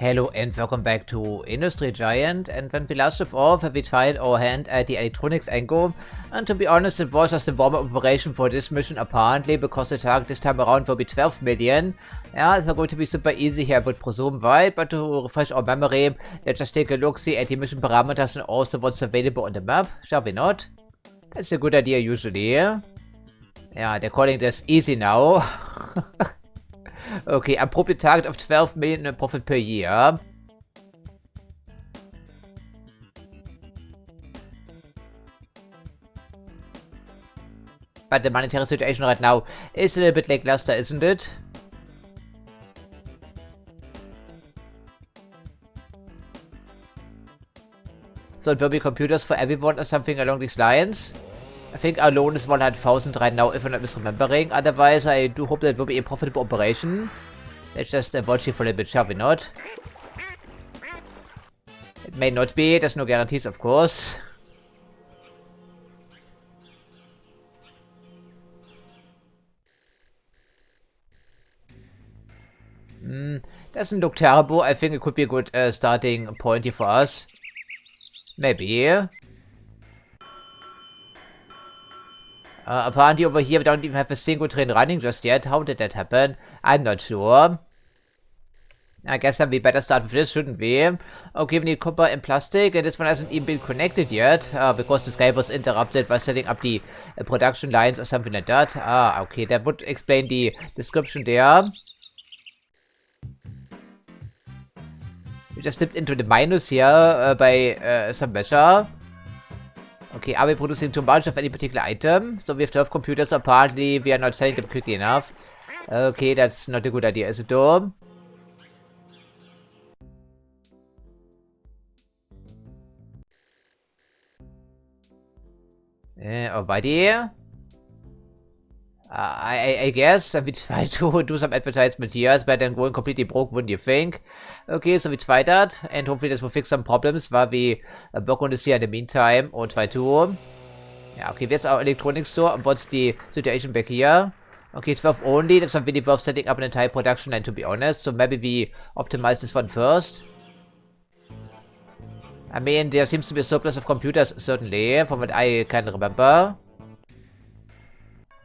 Hello and welcome back to Industriegigant, and when we last left off, we tried our hand at the electronics angle, and to be honest, it was just a warm-up operation for this mission apparently, because the target this time around will be 12 million. Yeah, it's not going to be super easy here, I would presume, right? But to refresh our memory, let's just take a look-see at the mission parameters and also what's available on the map, shall we not? That's a good idea usually. Yeah, they're calling this easy now. Okay, appropriate target of 12 million in profit per year. But the monetary situation right now is a little bit lackluster, isn't it? So it will be computers for everyone or something along these lines. I think our loan is 100,000 right now, if I'm not misremembering. Otherwise, I do hope that it will be a profitable operation. Let's just watch it for a little bit, shall we not? It may not be, there's no guarantees, of course. Doesn't look terrible. I think it could be a good starting point here for us. Maybe. Apparently over here we don't even have a single train running just yet. How did that happen? I'm not sure. I guess then we better start with this, shouldn't we? Okay, we need copper and plastic, and this one hasn't even been connected yet, because this guy was interrupted by setting up the production lines or something like that. Okay, that would explain the description there. We just slipped into the minus here by some measure. Okay, are we producing too much of any particular item? So we have 12 computers, apparently we are not selling them quickly enough. Okay, that's not a good idea, is it though? Alrighty. I guess we try to do some advertisement here. It's better than going completely broke, wouldn't you think? Okay, so we try that, and hopefully this will fix some problems while we work on this here in the meantime, or try to. Yeah, okay, where's our electronics store, and what's the situation back here? Okay, 12 only, that's not really worth setting up an entire production line, to be honest, so maybe we optimize this one first. I mean, there seems to be a surplus of computers, certainly, from what I can remember.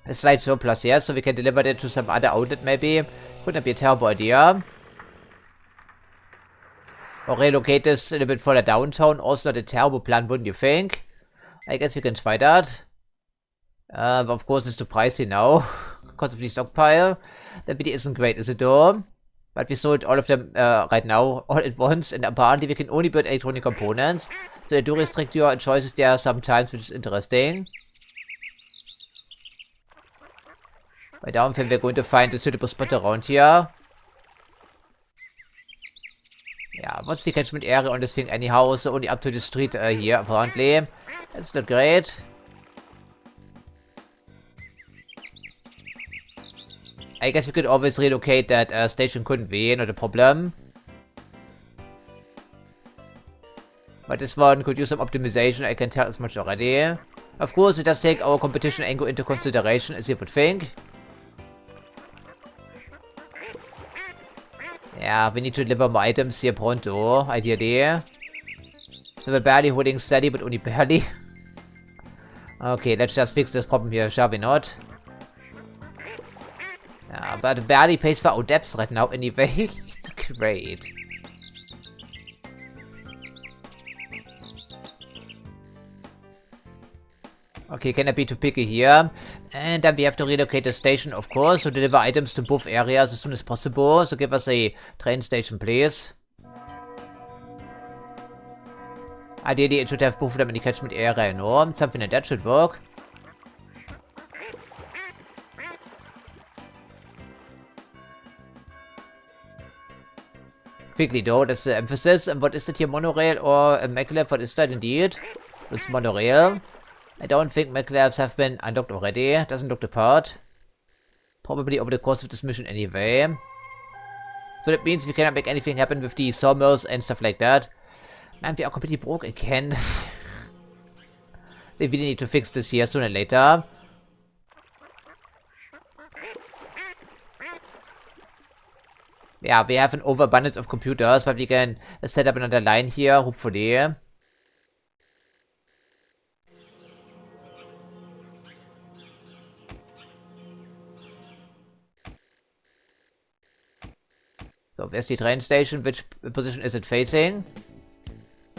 A slight surplus, yeah, so we can deliver that to some other outlet, maybe. Could not be a terrible idea. Or relocate this a little bit further downtown, also not a terrible plan, wouldn't you think? I guess we can try that. But of course, it's too pricey now, because of the stockpile. That really isn't great, is it though? But we sold all of them right now, all at once, and apparently we can only build electronic components. So they do restrict your choices there sometimes, which is interesting. I don't think we're going to find a suitable spot around here. Yeah, what's the catchment area on this thing anyhow? So only up to the street here, apparently. That's not great. I guess we could always relocate that station, couldn't we? Not a problem. But this one could use some optimization, I can tell as much already. Of course, it does take our competition angle into consideration, as you would think. Yeah, we need to deliver more items here pronto, ideally. So we're barely holding steady, but only barely. Okay, let's just fix this problem here, shall we not? Yeah, but barely pays for our depths right now anyway. Great. Okay, can I be too picky here? And then we have to relocate the station, of course, to deliver items to both areas as soon as possible. So give us a train station, please. Ideally, it should have both of them in the catchment area, no? Something like that should work. Quickly though, that's the emphasis. And what is it here, monorail or a maglev? What is that indeed? So it's monorail. I don't think maglevs have been unlocked already. Doesn't look the part. Probably over the course of this mission anyway. So that means we cannot make anything happen with the sawmills and stuff like that. Man, we are completely broke again. We really need to fix this here sooner or later. Yeah, we have an overabundance of computers, but we can set up another line here, hopefully. So, where's the train station? Which position is it facing?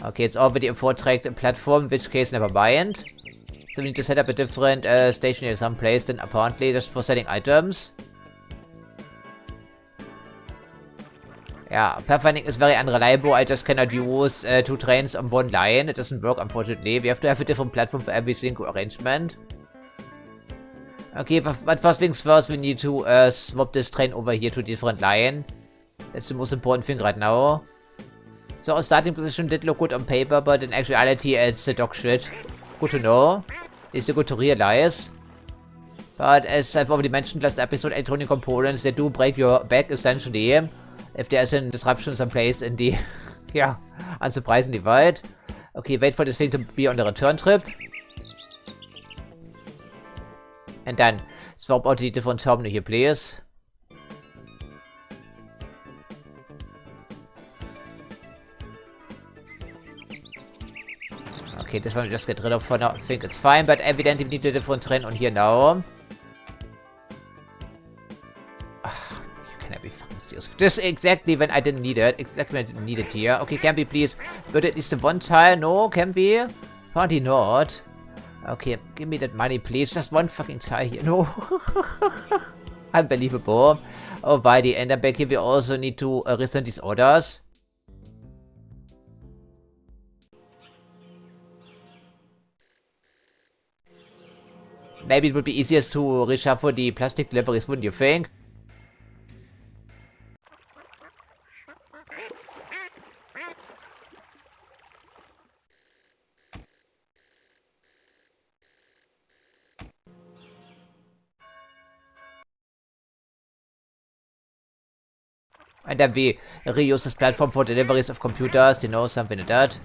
Okay, it's already a four-tracked platform, in which case never mind. So we need to set up a different station here someplace, then apparently just for selling items. Yeah, pathfinding is very unreliable. I just cannot use two trains on one line. It doesn't work, unfortunately. We have to have a different platform for every single arrangement. Okay, but first things first, we need to swap this train over here to a different line. That's the most important thing right now. So our starting position did look good on paper, but in actuality it's a dog shit. Good to know. It's good to realize. But as I've already mentioned last episode, electronic components, they do break your back essentially. If there's a disruption someplace in the, yeah, unsurprisingly wide. Okay, wait for this thing to be on the return trip. And then swap out the different terminal here, please. Okay, this one we just get rid of for now. I think it's fine, but evidently we need a different train on here now. Can I be fucking serious? Just exactly when I didn't need it. Exactly when I didn't need it here. Okay, can we please build at least the one tile? No, can we? Apparently not. Okay, give me that money, please. Just one fucking tile here. No. Unbelievable. Alrighty, and then back here we also need to resend these orders. Maybe it would be easiest to reshuffle the plastic deliveries, wouldn't you think? And then we reuse this platform for deliveries of computers, you know, something like that.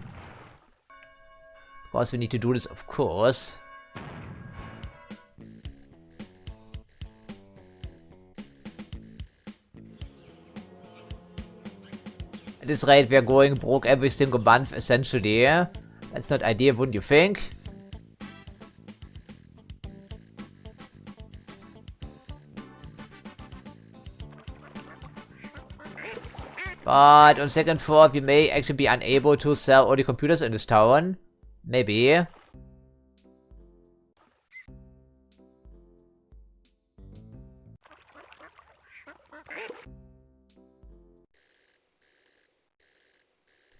Of course, we need to do this, of course. At this rate, we are going broke every single month, essentially. That's not ideal, wouldn't you think? But on second thought, we may actually be unable to sell all the computers in this town. Maybe.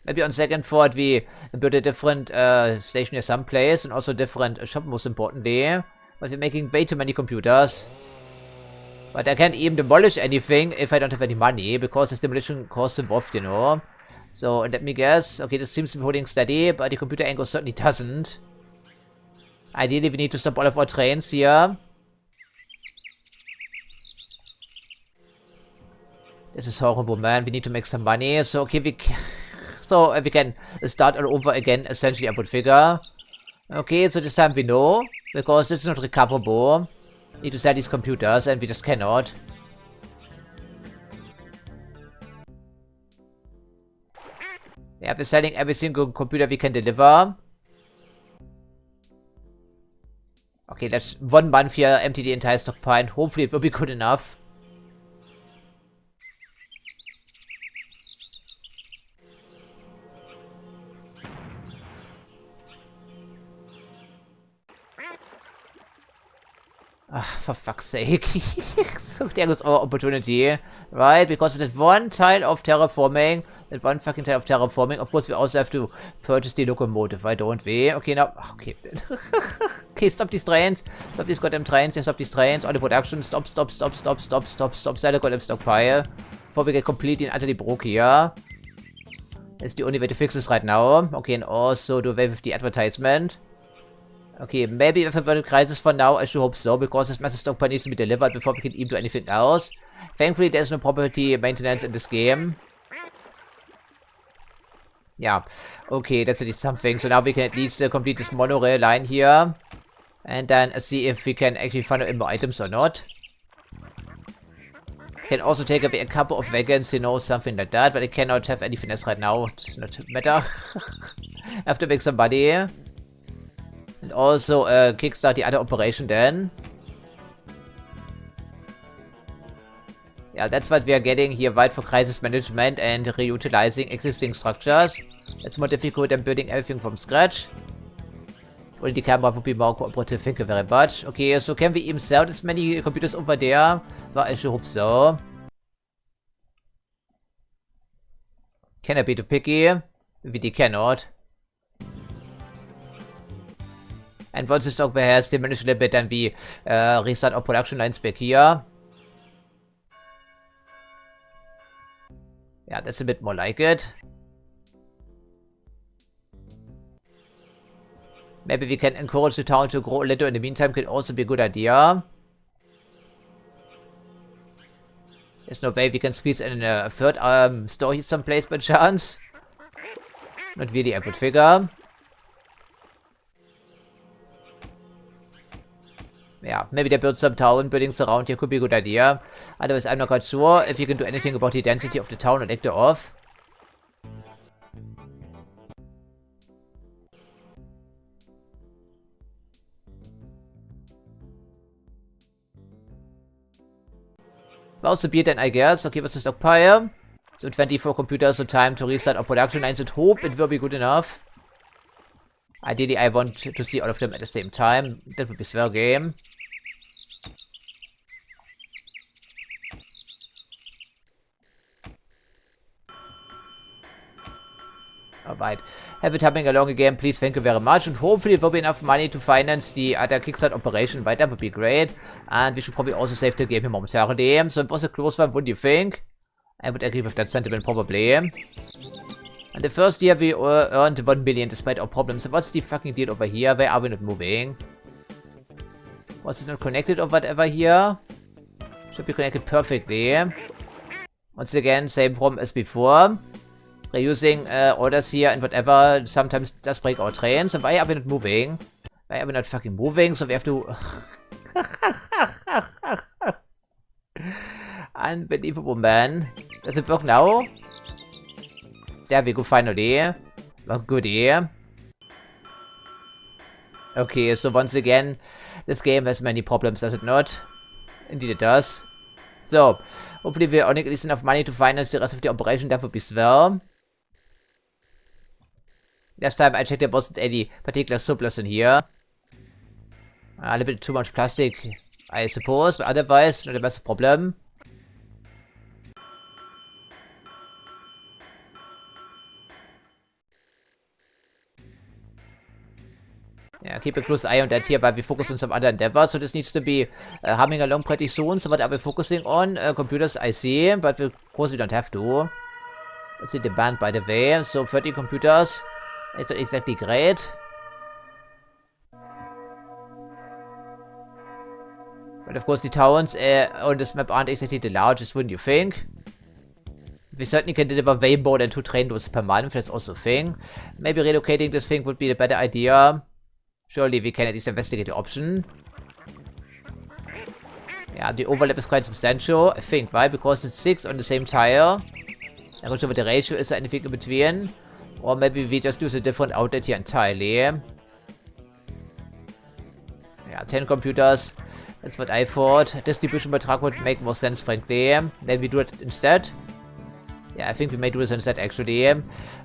Maybe on second thought, we build a different station here someplace, and also a different shop, most importantly. But we're making way too many computers. But I can't even demolish anything if I don't have any money, because there's demolition costs involved, you know. So let me guess. Okay, this seems to be holding steady, but the computer angle certainly doesn't. Ideally, we need to stop all of our trains here. This is horrible, man. We need to make some money. So, okay, we can start all over again, essentially, I would figure. Okay, so this time we know, because it's not recoverable. Need to sell these computers, and we just cannot. Yeah, we're selling every single computer we can deliver. Okay, let's 1 month here, empty the entire stockpile, and hopefully it will be good enough. For fuck's sake. So there goes our opportunity, right? Because with that one tile of terraforming, of course we also have to purchase the locomotive, why don't we? Okay, now, okay. Okay, stop these trains. Stop these goddamn trains. Stop these trains. All the production. Stop. Sell the goddamn stockpile. Before we get completely and utterly broke here. That's the only way to fix this right now. Okay, and also do away with the advertisement. Okay, maybe if averted crisis for now, I should hope so, because this massive stockpile needs to be delivered before we can even do anything else. Thankfully, there's no property maintenance in this game. Yeah, okay, that's at least something. So now we can at least complete this monorail line here. And then see if we can actually find out more items or not. can also take away a couple of wagons, you know, something like that, but I cannot have any finesse right now. It's not matter. I have to make some money. And also kickstart the other operation then. Yeah, that's what we are getting here, right, for crisis management and reutilizing existing structures. It's more difficult than building everything from scratch. If only the camera would be more cooperative, thank you very much. Okay, so can we even sell this many computers over there? Well, I should hope so. Can I be too picky? Maybe they cannot. And once the stock has diminished a little bit, then we restart our production lines back here. Yeah, that's a bit more like it. Maybe we can encourage the town to grow a little in the meantime, could also be a good idea. There's no way we can squeeze in a third store here someplace by chance. Not really, I would figure. Yeah, maybe they build some town buildings around here, could be a good idea. Otherwise, I'm not quite sure if you can do anything about the density of the town and act it off. Well, so be it then, I guess. Okay, what's the stockpile? So 24 computers, so time to restart our production lines and hope it will be good enough. Ideally, I want to see all of them at the same time. That would be swell game. Alright, have it happening along again, please, thank you very much, and hopefully it will be enough money to finance the other kickstart operation, right? That would be great, and we should probably also save the game here momentarily. So it was a close one, what do you think? I would agree with that sentiment, probably. And the first year we earned 1 billion despite our problems. So what's the fucking deal over here? Why are we not moving? Was it not connected or whatever here? Should be connected perfectly. Once again, same problem as before. Reusing orders here and whatever sometimes does break our train. So why are we not moving? Why are we not fucking moving? So we have to... Unbelievable, man. Does it work now? There we go, finally. Oh, goodie. Okay, so once again, this game has many problems, does it not? Indeed it does. So, hopefully we earn at least enough money to finance the rest of the operation. That would be swell. Last time I checked, there wasn't any particular surplus in here. A little bit too much plastic, I suppose, but otherwise, not a massive problem. Yeah, keep a close eye on that here, but we focus on some other endeavors. So this needs to be humming along pretty soon. So what are we focusing on? Computers, I see, but of course we don't have to. What's the demand, by the way? So 30 computers. It's not exactly great. But of course the towns on this map aren't exactly the largest, wouldn't you think? We certainly can deliver way more than 2 train loads per month, that's also a thing. Maybe relocating this thing would be the better idea. Surely we can at least investigate the option. Yeah, the overlap is quite substantial, I think, right? Because it's 6 on the same tile. I'm not sure what the ratio is or anything in between. Or maybe we just use a different outlet here entirely. Yeah, 10 computers. That's what I thought. Distribution by truck would make more sense, frankly. Maybe we do it instead. Yeah, I think we may do this instead, actually.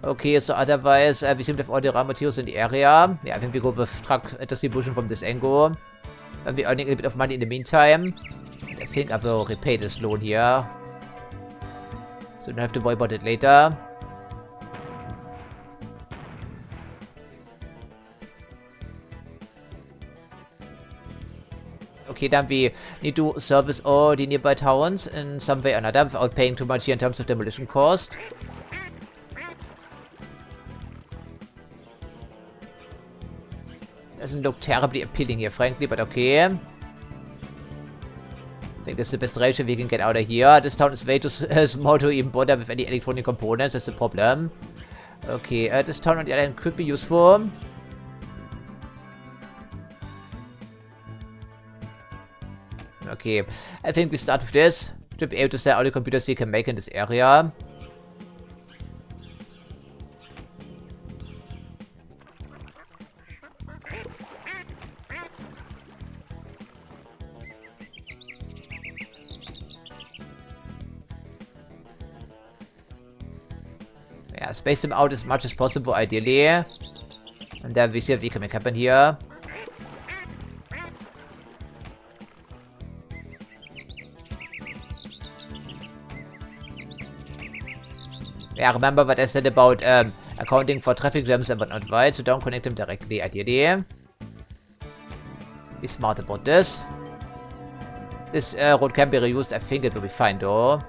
Okay, so otherwise, we seem to have all the raw materials in the area. Yeah, I think we go with truck distribution from this angle. Then we're earning a bit of money in the meantime. And I think I will repay this loan here. So don't have to worry about it later. Okay, then we need to service all the nearby towns in some way or another without paying too much here in terms of demolition cost. Doesn't look terribly appealing here, frankly, but okay. I think that's the best ratio we can get out of here. This town is way too small to even bother with any electronic components, that's the problem. Okay, this town on the other hand could be useful. Okay, I think we start with this. Should be able to sell all the computers we can make in this area. Yeah, space them out as much as possible, ideally. And then we see what we can make happen here. Yeah, remember what I said about accounting for traffic jams and whatnot, right? So don't connect them directly, ideally. Be smart about this. This road can be reused. I think it will be fine, though.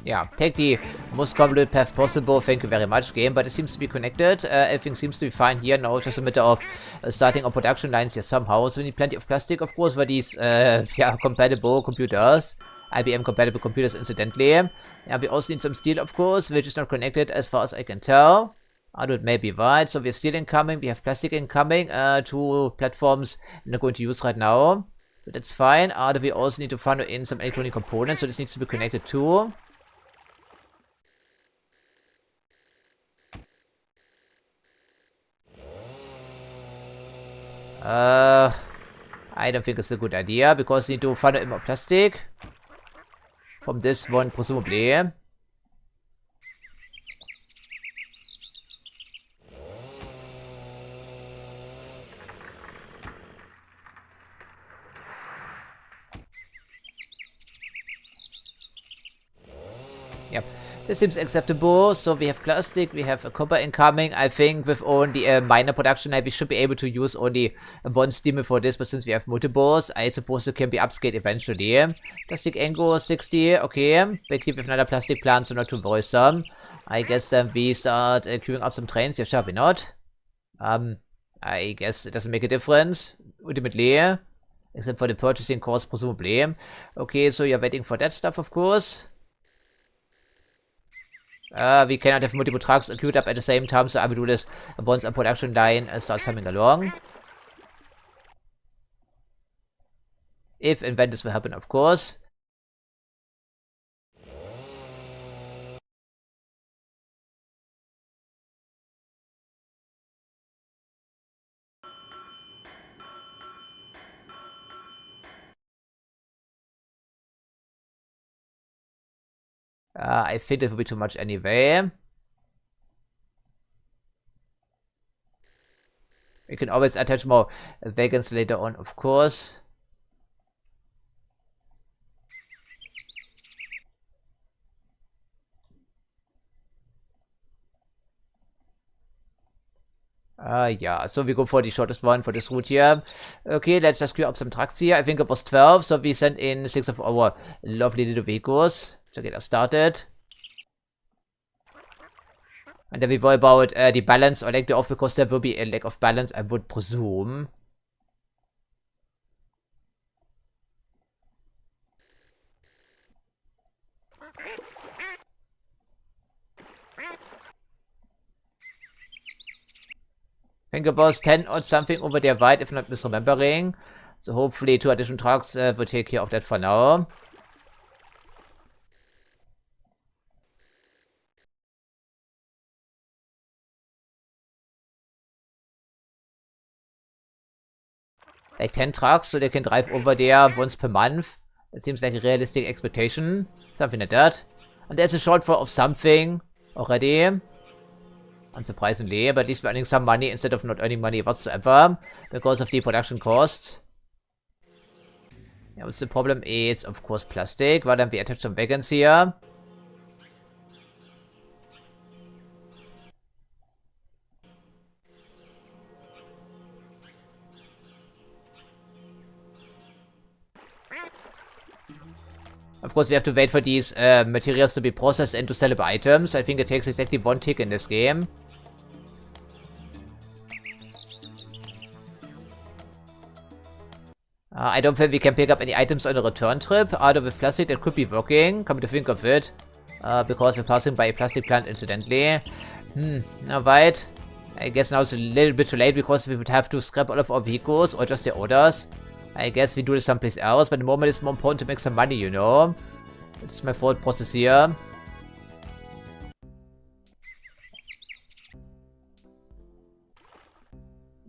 Yeah, take the most convoluted path possible. Thank you very much, game. But it seems to be connected. Everything seems to be fine here. Now it's just a matter of starting our production lines here somehow. So we need plenty of plastic, of course, for these yeah, compatible computers. IBM compatible computers, incidentally. Yeah, we also need some steel, of course, which is not connected as far as I can tell. Although it may be right. So we have steel incoming. We have plastic incoming. Two platforms we're not going to use right now. So that's fine. We also need to funnel in some electronic components. So this needs to be connected too. I don't think it's a good idea, because we need to funnel in more plastic. From this one, presumably. Yep, this seems acceptable. So we have plastic, we have a copper incoming. I think with only a minor production line, we should be able to use only one steamer for this, but since we have multiples, I suppose it can be upscaled eventually. Plastic angle 60, okay. Back here with another plastic plant, so not too worrisome. I guess then we start queuing up some trains. Yeah, sure, why not? I guess it doesn't make a difference, ultimately. Except for the purchasing cost, presumably. Okay, so you're waiting for that stuff, of course. We cannot have multiple trucks queued up at the same time, so I will do this once a production line starts coming along. If and when this will happen, of course. I think it will be too much anyway. We can always attach more wagons later on, of course. Yeah, so we go for the shortest one for this route here. Okay, let's just queue up some trucks here. I think it was 12, so we sent in 6 of our lovely little vehicles to get us started. And then we worry about the balance or lack thereof, because there will be a lack of balance, I would presume. I think it was 10 or something over there wide, if not misremembering. So hopefully 2 additional trucks will take care of that for now. Like 10 trucks, so they can drive over there once per month. That seems like a realistic expectation. Something like that. And there's a shortfall of something already. Unsurprisingly, but at least we're earning some money instead of not earning money whatsoever because of the production costs. Yeah, what's the problem? It's, of course, plastic. Why don't we attach some wagons here? Of course, we have to wait for these materials to be processed into sellable items. I think it takes exactly 1 tick in this game. I don't think we can pick up any items on a return trip. Although with plastic that could be working, come to think of it. Because we're passing by a plastic plant incidentally. Alright. I guess now it's a little bit too late because we would have to scrap all of our vehicles or just the orders. I guess we do this someplace else, but at the moment it's more important to make some money, you know. That's my thought process here.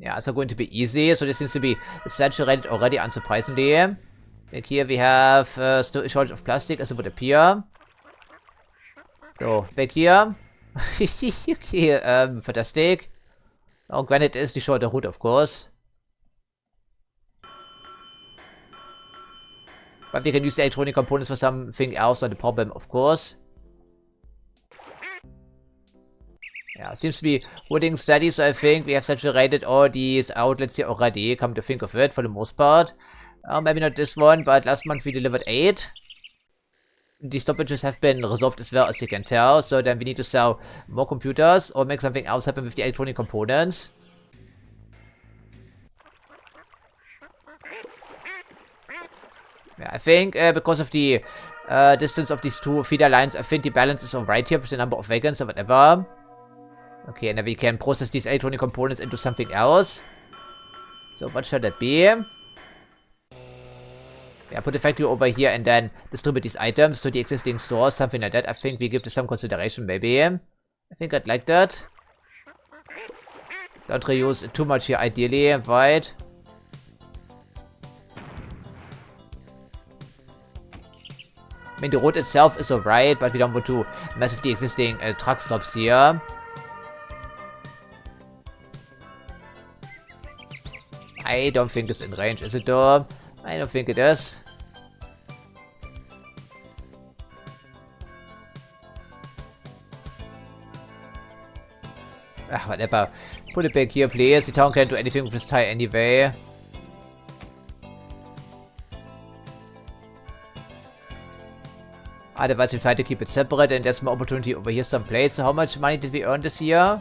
Yeah, it's not going to be easy, so this seems to be saturated already, unsurprisingly. Back here we have still a shortage of plastic, as it would appear. So, back here. Okay, fantastic. Oh, granted, it is the shorter route, of course. But we can use the electronic components for something else, not the problem, of course. Yeah, seems to be holding steady, so I think we have saturated all these outlets here already, come to think of it, for the most part. Maybe not this one, but last month we delivered 8. The stoppages have been resolved as well, as you can tell, so then we need to sell more computers or make something else happen with the electronic components. Yeah, I think because of the distance of these two feeder lines, I think the balance is alright here with the number of wagons or whatever. Okay, and then we can process these electronic components into something else. So what should that be? Yeah, put the factory over here and then distribute these items to the existing stores, something like that. I think we give this some consideration, maybe. I think I'd like that. Don't reuse too much here, ideally, right? I mean, the road itself is alright, but we don't want to mess with the existing truck stops here. I don't think it's in range, is it though? I don't think it is. Whatever. Put it back here, please. The town can't do anything with this tire anyway. Otherwise, we try to keep it separate, and there's more opportunity over here someplace. So how much money did we earn this year?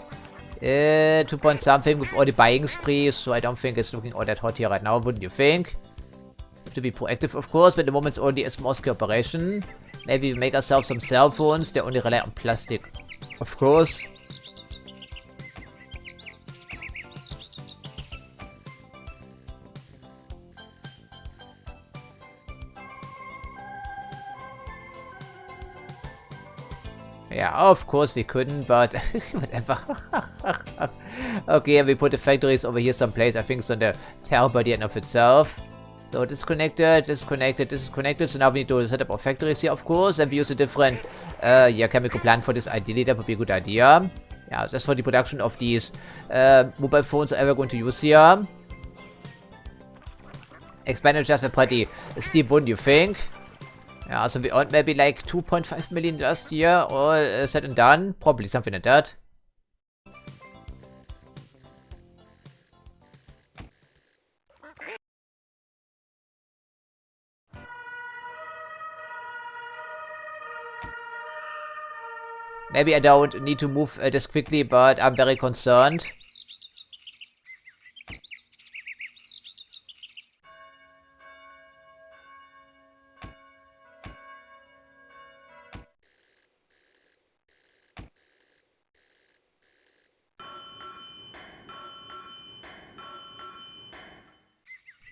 2 point something with all the buying sprees, so I don't think it's looking all that hot here right now, wouldn't you think? Have to be proactive, of course, but at the moment it's only a small-scale operation. Maybe we make ourselves some cell phones, they only rely on plastic. Of course. Yeah, of course we couldn't, but whatever. Okay, we put the factories over here someplace. I think it's on the tail by the end of itself. So disconnected, disconnected, disconnected. So now we need to set up our factories here, of course, and we use a different chemical plant for this. Ideally, that would be a good idea. Yeah, just for the production of these mobile phones I'm going to use here. Expenditures are pretty steep, wouldn't you think? Yeah, so we earned maybe like 2.5 million last year, all said and done. Probably something like that. Maybe I don't need to move this quickly, but I'm very concerned.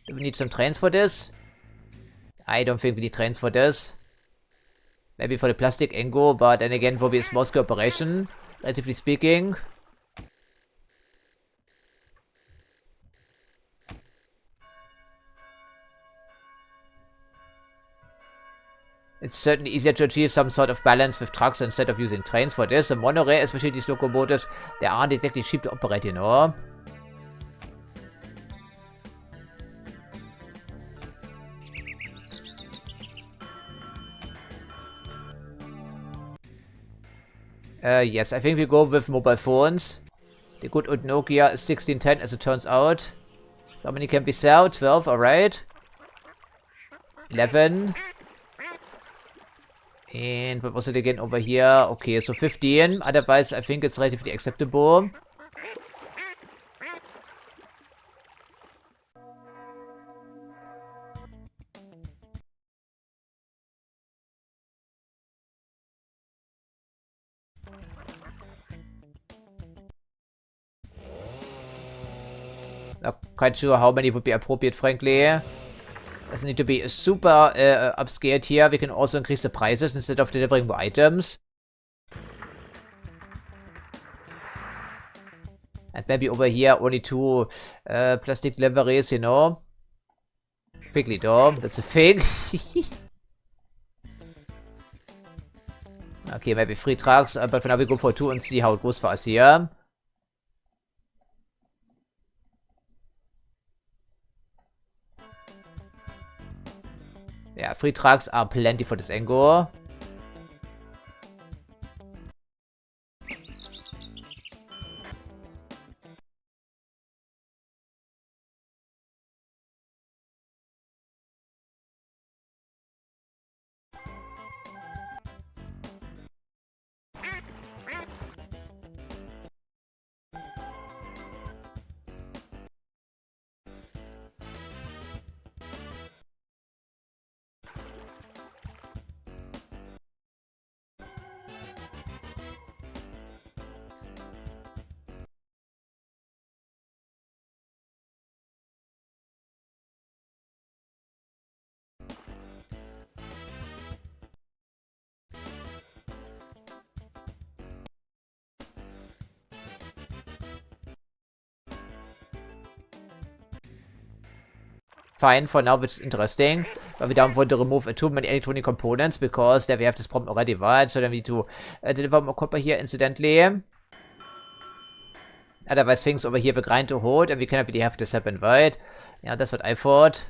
Do we need some trains for this? I don't think we need trains for this. Maybe for the plastic Engo, but then again, will be a small-scale operation, relatively speaking. It's certainly easier to achieve some sort of balance with trucks instead of using trains for this. And monorail, especially these locomotives, they aren't exactly cheap to operate, you know. Yes, I think we go with mobile phones. The good old Nokia 1610, as it turns out. So how many can we sell? 12, alright. 11. And what was it again over here? Okay, so 15. Otherwise, I think it's relatively acceptable. Not quite sure how many would be appropriate, frankly. Doesn't need to be super upscaled here. We can also increase the prices instead of delivering more items. And maybe over here only 2 plastic deliveries, you know. Quickly though, that's a thing. Okay, maybe 3 trucks, but for now we go for 2 and see how it goes for us here. Yeah, 3 trucks are plenty for this angle. Fine, for now, which is interesting. But we don't want to remove too many electronic components because there we have this problem already, right? So then we need to deliver more copper here incidentally. Otherwise, things over here will grind to hold and we cannot really have this happen, right? Yeah, that's what I thought.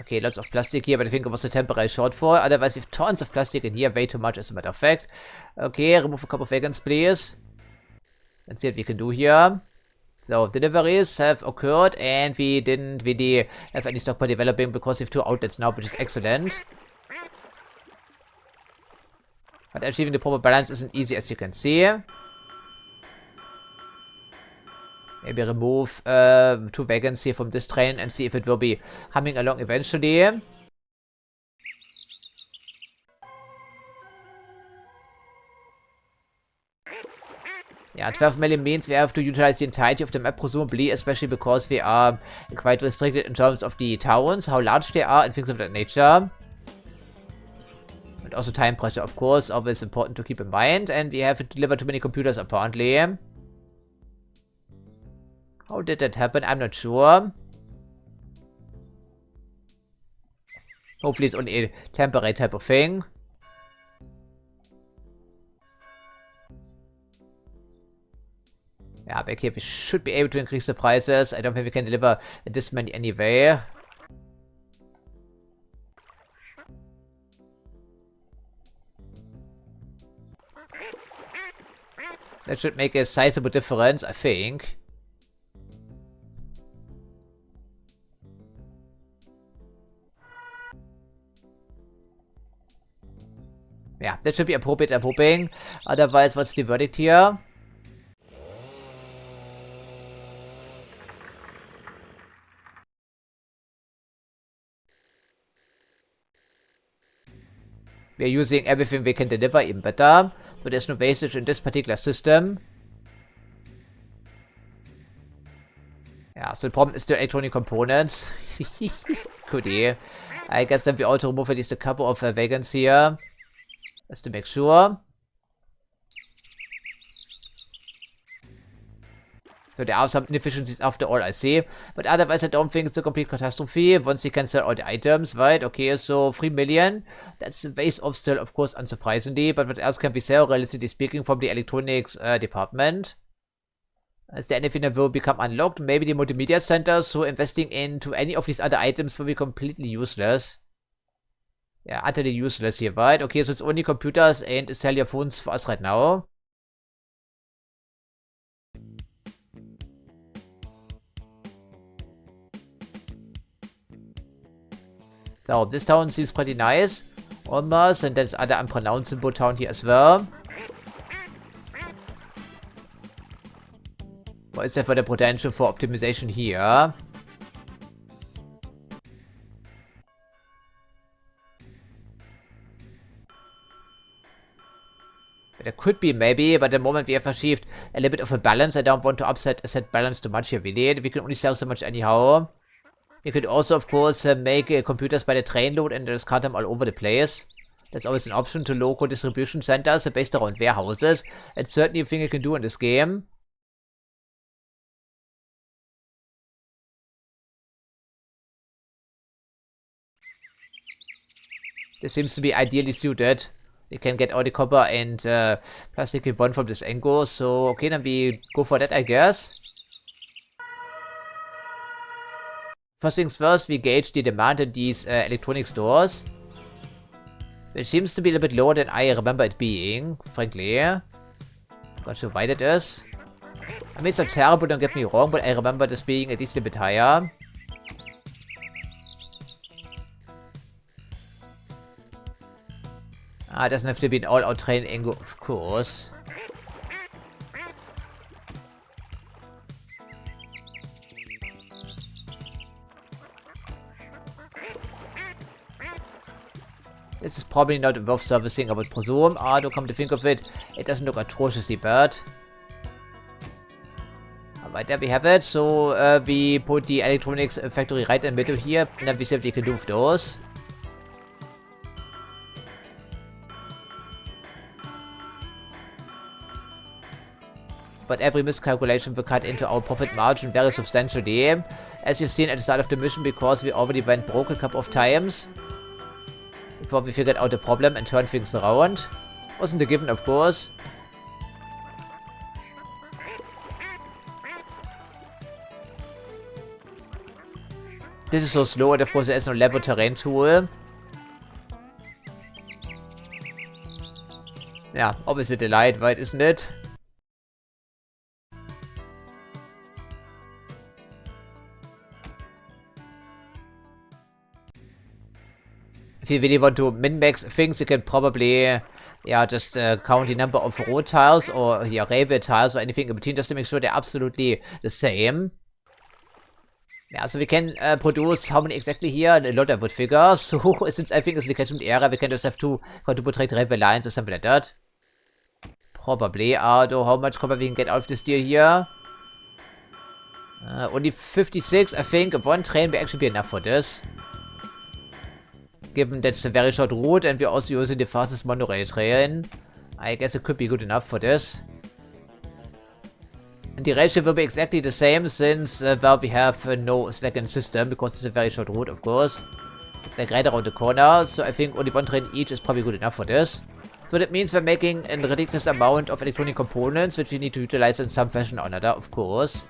Okay, lots of plastic here, but I think it was a temporary shortfall. Otherwise, we have tons of plastic in here, way too much as a matter of fact. Okay, remove a couple of wagons, please. Let's see what we can do here. So, deliveries have occurred, and we didn't really have any stockpile developing because we have 2 outlets now, which is excellent. But achieving the proper balance isn't easy, as you can see. Maybe remove 2 wagons here from this train and see if it will be humming along eventually. Yeah, 12 million means we have to utilize the entirety of the map, presumably, especially because we are quite restricted in terms of the towns, how large they are, and things of that nature. And also time pressure, of course, always important to keep in mind. And we have to deliver too many computers, apparently. How did that happen? I'm not sure. Hopefully it's only a temporary type of thing. Yeah, back here we should be able to increase the prices. I don't think we can deliver this many anyway. That should make a sizable difference, I think. Yeah, that should be appropriate, I'm hoping. Otherwise, what's the verdict here? We're using everything we can deliver even better. So there's no wastage in this particular system. Yeah, so the problem is the electronic components. Goodie. I guess then we also remove at least a couple of wagons here. Just to make sure. So there are some inefficiencies after all, I see. But otherwise, I don't think it's a complete catastrophe once you can sell all the items, right? Okay, so 3 million. That's a waste of still, of course, unsurprisingly. But what else can we sell, realistically speaking, from the electronics department? Is there anything that will become unlocked? Maybe the multimedia center, so investing into any of these other items will be completely useless. Yeah, utterly useless here, right? Okay, so it's only computers and cellular phones for us right now. So, this town seems pretty nice. Almost, and there's other unpronounceable town here as well. What is there for the potential for optimization here? There could be maybe, but at the moment we have achieved a little bit of a balance. I don't want to upset balance too much here, really. We can only sell so much anyhow. We could also, of course, make computers by the trainload and discard them all over the place. That's always an option to local distribution centers based around warehouses. It's certainly a thing you can do in this game. This seems to be ideally suited. We can get all the copper and plastic we want from this angle. So, okay, then we go for that, I guess. First things first, we gauge the demand in these electronic stores. Which seems to be a little bit lower than I remember it being, frankly. Not sure why that is. I mean, it's not terrible, don't get me wrong, but I remember this being at least a bit higher. Ah, it doesn't have to be an all-out train angle, of course. This is probably not worth servicing, I would presume. Don't come to think of it, it doesn't look atrociously bad. Alright, there we have it. So, we put the electronics factory right in the middle here, and then we see if we can do with those. But every miscalculation will cut into our profit margin very substantially. As you've seen at the start of the mission, because we already went broke a couple of times before we figured out the problem and turned things around. Wasn't a given, of course. This is so slow, and of course there is no level terrain tool. Yeah, obviously a delight, right, isn't it? If you really want to min-max things, you can probably, yeah, just count the number of road tiles or railway tiles or anything in between just to make sure they're absolutely the same. Yeah, so we can produce how many exactly here? A lot, I would figure. So, since I think it's the catchment area, we can just have to contribute railway lines or something like that. Probably. Though how much copper we can get out of this deal here? Only 56, I think. One train will actually be enough for this. Given that it's a very short route and we're also using the fastest monorail train, I guess it could be good enough for this. And the ratio will be exactly the same since, well, we have no slack in the system because it's a very short route, of course. It's like right around the corner, so I think only one train each is probably good enough for this. So that means we're making a ridiculous amount of electronic components which we need to utilize in some fashion or another, of course.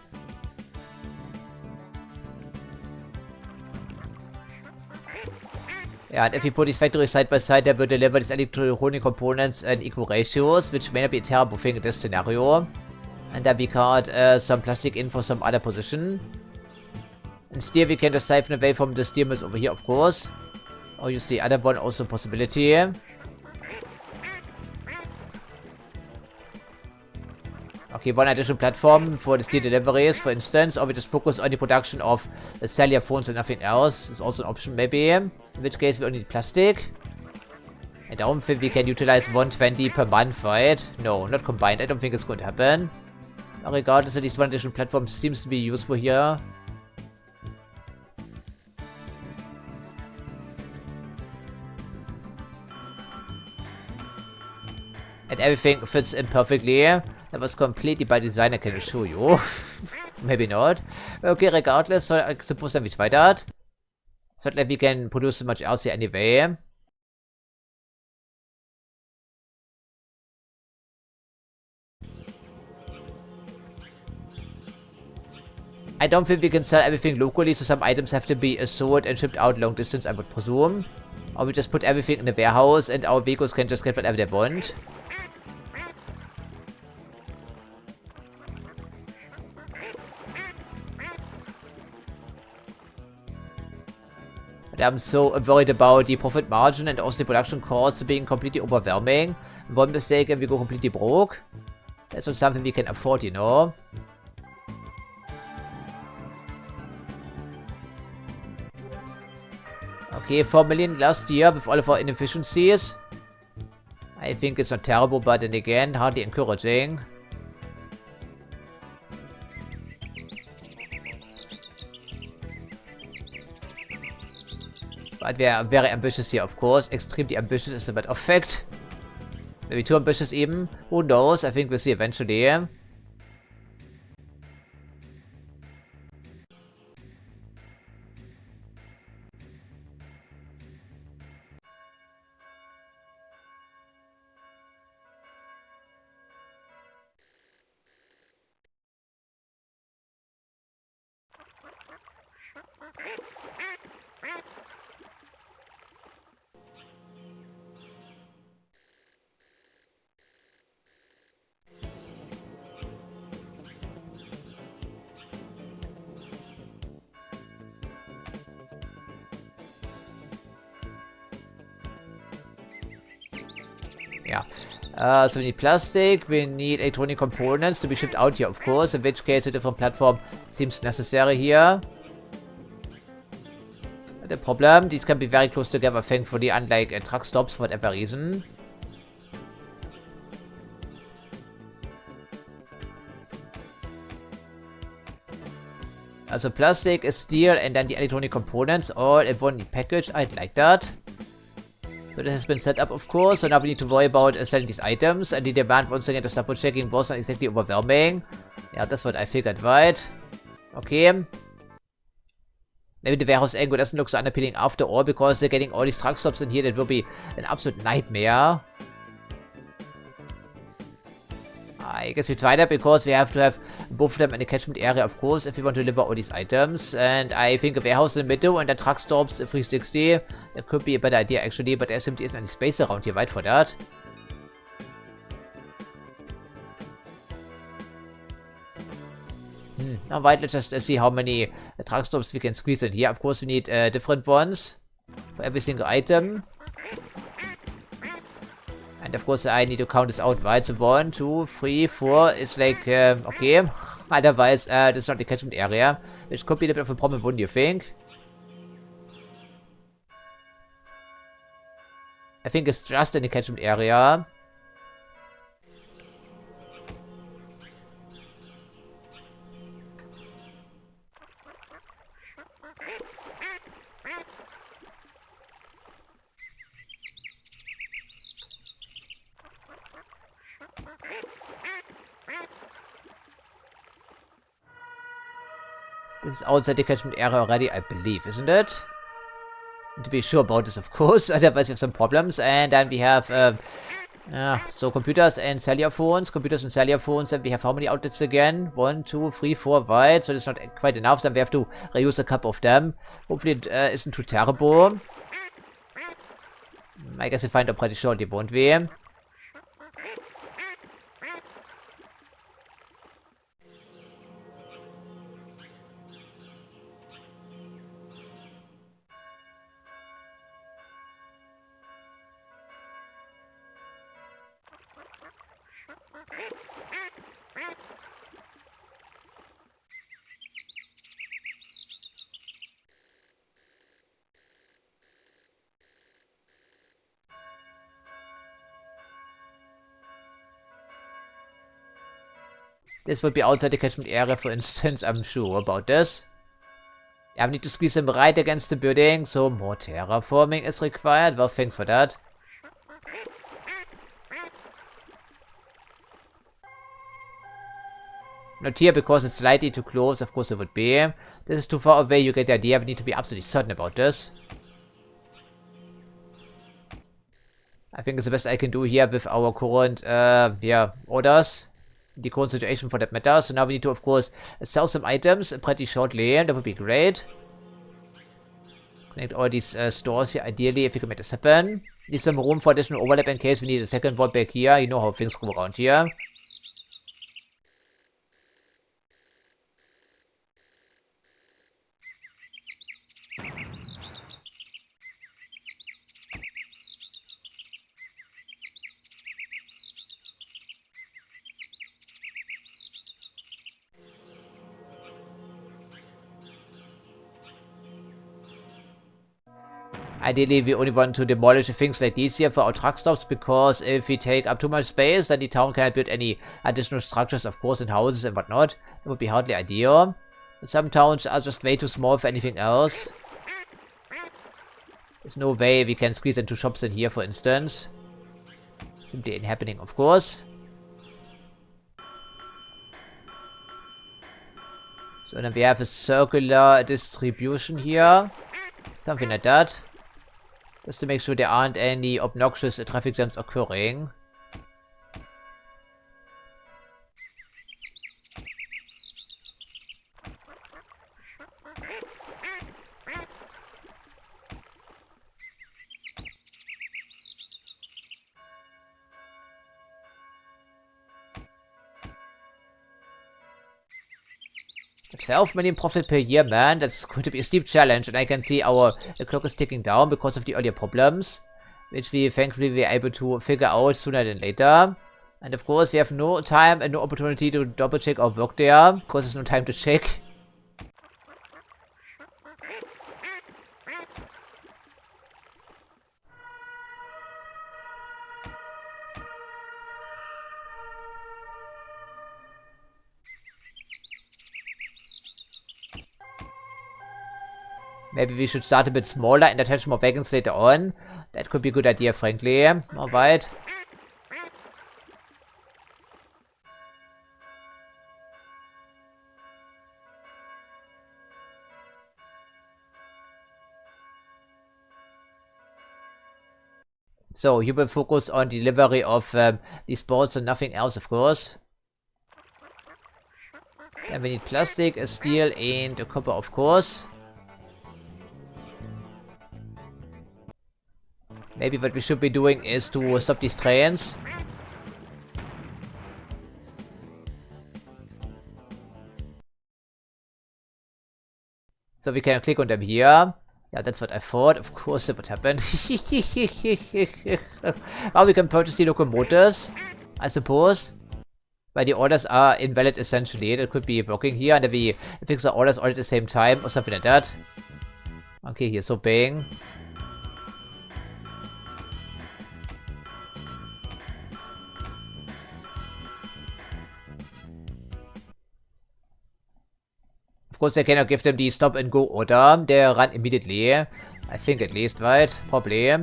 Yeah, and if you put these factories side by side, they will deliver these electronic components in equal ratios, which may not be a terrible thing in this scenario. And then we cut some plastic in for some other position. And steel we can just siphon away from the steel mills over here, of course. Or use the other one, also a possibility. Okay, one additional platform for the steel deliveries, for instance, or we just focus on the production of cellular phones and nothing else. It's also an option, maybe. In which case, we only need plastic. I don't think we can utilize 120 per month, right? No, not combined. I don't think it's going to happen. Regardless, at least one additional platform seems to be useful here. And everything fits in perfectly. That was completely by design, I can assure you. Maybe not. Okay, regardless, so I suppose then we try that. Certainly we can produce so much else here anyway. I don't think we can sell everything locally, so some items have to be sold and shipped out long distance, I would presume. Or we just put everything in the warehouse and our vehicles can just get whatever they want. But I'm so worried about the profit margin and also the production costs being completely overwhelming. One mistake and we go completely broke. That's not something we can afford, you know. Okay, 4 million last year with all of our inefficiencies. I think it's not terrible, but then again, hardly encouraging. But we are very ambitious here, of course. Extremely ambitious is a matter of fact. Maybe too ambitious even. Who knows? I think we'll see eventually. Yeah. So we need plastic, we need electronic components to be shipped out here, of course, in which case a different platform seems necessary here. The problem, these can be very close together, thankfully, unlike truck stops for whatever reason. Also plastic, steel, and then the electronic components all in one package. I'd like that. So this has been set up, of course, so now we need to worry about selling these items, and the demand once again to start checking was not exactly overwhelming. Yeah, that's what I figured, right? Okay. Maybe the warehouse angle doesn't look so unappealing after all, because they're getting all these truck stops in here. That will be an absolute nightmare. I guess we try that because we have to have both of them in the catchment area, of course, if we want to deliver all these items. And I think a warehouse in the middle and then truck stops 360. That could be a better idea, actually, but there simply isn't any space around here, right, for that. Alright, let's just see how many truck stops we can squeeze in here. Of course, we need different ones for every single item. And of course, I need to count this out, right? So 1, 2, 3, 4 is like, okay. Otherwise, this is not the catchment area, which could be a bit of a problem, wouldn't you think? I think it's just in the catchment area. This is outside the catchment area already, I believe, isn't it? To be sure about this, of course, otherwise we have some problems. And then we have, so computers and cellular phones, and we have how many outlets again? 1, 2, 3, 4, right? So that's not quite enough, then we have to reuse a couple of them. Hopefully it isn't too terrible. I guess we find out pretty shortly, won't we? This would be outside the catchment area, for instance. I'm sure about this. Yeah, we need to squeeze them right against the building, so more terraforming is required. Well, thanks for that. Not here because it's slightly too close, of course it would be. This is too far away, you get the idea. We need to be absolutely certain about this. I think it's the best I can do here with our current, orders. The current situation for that matter. So now we need to, of course, sell some items pretty shortly. That would be great. Connect all these stores here, ideally, if you can make this happen. Need some room for additional overlap in case we need a second wall back here. You know how things go around here. Ideally, we only want to demolish things like these here for our truck stops, because if we take up too much space, then the town cannot build any additional structures, of course, and houses and whatnot. That would be hardly ideal. But some towns are just way too small for anything else. There's no way we can squeeze into shops in here, for instance. Simply ain't happening, of course. So then we have a circular distribution here. Something like that. Just to make sure there aren't any obnoxious traffic jams occurring. But 12 million profit per year, man, that's going to be a steep challenge, and I can see the clock is ticking down because of the earlier problems, which we thankfully were able to figure out sooner than later. And of course, we have no time and no opportunity to double check our work there, because there's no time to check. Maybe we should start a bit smaller and attach more wagons later on. That could be a good idea, frankly. Alright. So, you will focus on delivery of these boards and nothing else, of course. And we need plastic, steel, and copper, of course. Maybe what we should be doing is to stop these trains. So we can click on them here. Yeah, that's what I thought. Of course, that would happen. Oh, we can purchase the locomotives, I suppose. But the orders are invalid, essentially. That could be working here, and then we fix our orders all at the same time, or something like that. Okay, here's obeying. Of course, I cannot give them the stop and go order. They run immediately. I think at least, right? Probably.